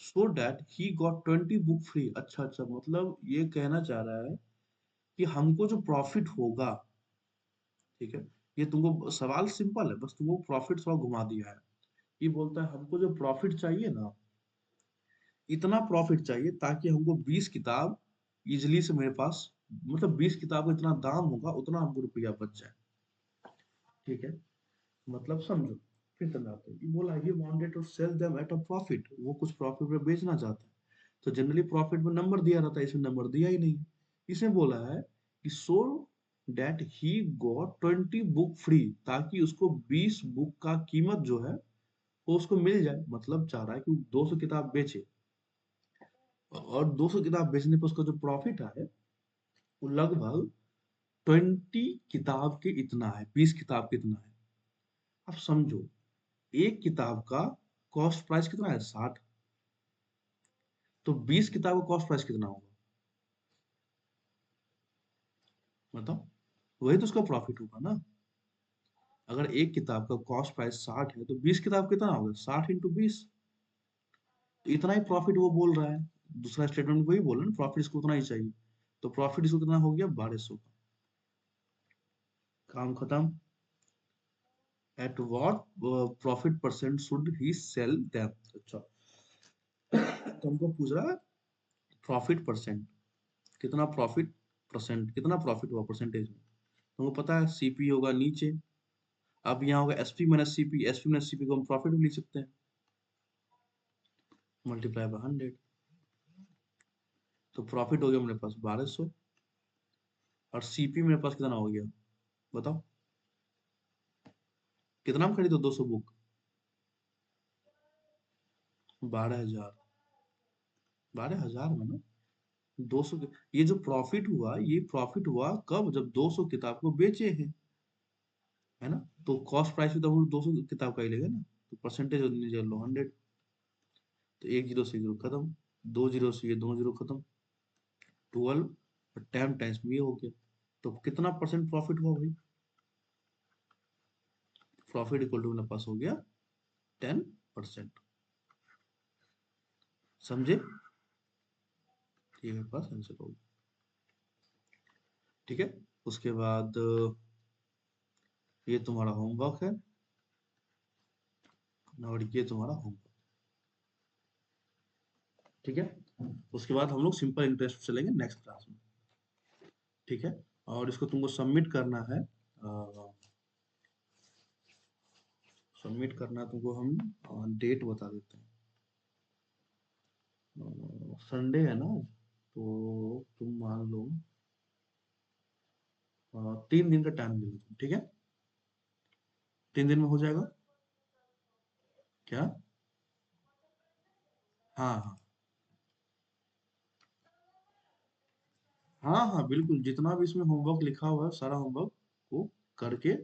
so that he got 20 book free. अच्छा अच्छा, मतलब ये कहना चाह रहा है कि हमको जो प्रॉफिट होगा, ठीक है, ये तुमको सवाल सिंपल है, बस तुमको प्रॉफिट थोड़ा घुमा दिया है। ये बोलता है हमको जो प्रॉफिट चाहिए ना, इतना प्रॉफिट चाहिए ताकि हमको 20 किताब इजिली से मेरे पास, मतलब 20 किताब का इतना दाम होगा उतना हमको रुपया बच जाए, ठीक है। मतलब समझो, फिर समझाते हैं। ये बोला ये wanted to sell them at a profit, वो कुछ प्रॉफिट में बेचना चाहता है। तो जनरली प्रॉफिट में नंबर दिया रहता है, इसमें नंबर दिया ही नहीं। इसमें बोला है कि so that he got 20 book free, ताकि उसको 20 बुक का कीमत जो है वो उसको मिल जाए। मतलब चाह रहा है कि 200 किताब बेचे, और 200 किताब बेचने पर उसका जो प्रॉफिट है वो लगभग 20 किताब के इतना है, 20 किताब के इतना है। अब समझो, एक किताब का कॉस्ट प्राइस कितना है, 60, तो 20 किताब का कॉस्ट प्राइस कितना होगा, बताओ। वही तो उसका प्रॉफिट होगा ना। अगर एक किताब का कॉस्ट प्राइस 60 है तो 20 किताब कितना होगा, 60 इंटू 20, तो इतना ही प्रॉफिट वो बोल रहा है। दूसरा स्टेटमेंट वही बोल रहा है ना, प्रॉफिट इसको उतना ही चाहिए। तो प्रॉफिट इसको कितना हो गया, 1200 का। काम खत्म। At what profit percent should he sell them. अच्छा, तो हमको पूछ रहा है प्रॉफिट परसेंट, कितना प्रॉफिट, परसेंट कितना प्रॉफिट हुआ परसेंटेज में। तुमको पता है सीपी होगा नीचे, अब यहाँ होगा SP minus CP, SP minus CP को हम प्रॉफिट भी लिख सकते हैं, मल्टीप्लाई बाय 100। तो प्रॉफिट हो गया मेरे पास 1200, और सीपी मेरे पास कितना हो गया, बताओ। कितना में खरीदो 200 बुक, 12,000। 12,000 में ना, 200 ये जो प्रॉफिट हुआ, ये प्रॉफिट हुआ कब, जब 200 किताब को बेचे हैं, है ना। तो कॉस्ट प्राइस भी तो हम लोग 200 किताब का ही लेंगे ना। तो परसेंटेज नीचे लो 100, तो एक जीरो से जीरो खत्म, दो जीरो से ये दोनों जीरो खत्म, 12, और 10 टाइम्स में ये हो गया। तो कितना परसेंट प्रॉफिट हुआ भाई, प्रॉफिट इक्वल टू मेरे पास हो गया 10%। समझे, ये मेरे पास आंसर होगा, ठीक है। उसके बाद ये तुम्हारा होमवर्क है, और ये तुम्हारा होमवर्क, ठीक है। उसके बाद हम लोग सिंपल इंटरेस्ट चलेंगे नेक्स्ट क्लास में, ठीक है। और इसको तुमको सबमिट करना है, सबमिट करना है तुमको, हम डेट बता देते हैं। संडे है ना, तो तुम मान लो 3 दिन का टाइम ले लो तुम, ठीक है। 3 दिन में हो जाएगा क्या, हाँ हाँ, हाँ हाँ बिल्कुल, जितना भी इसमें होमवर्क लिखा हुआ है सारा होमवर्क को करके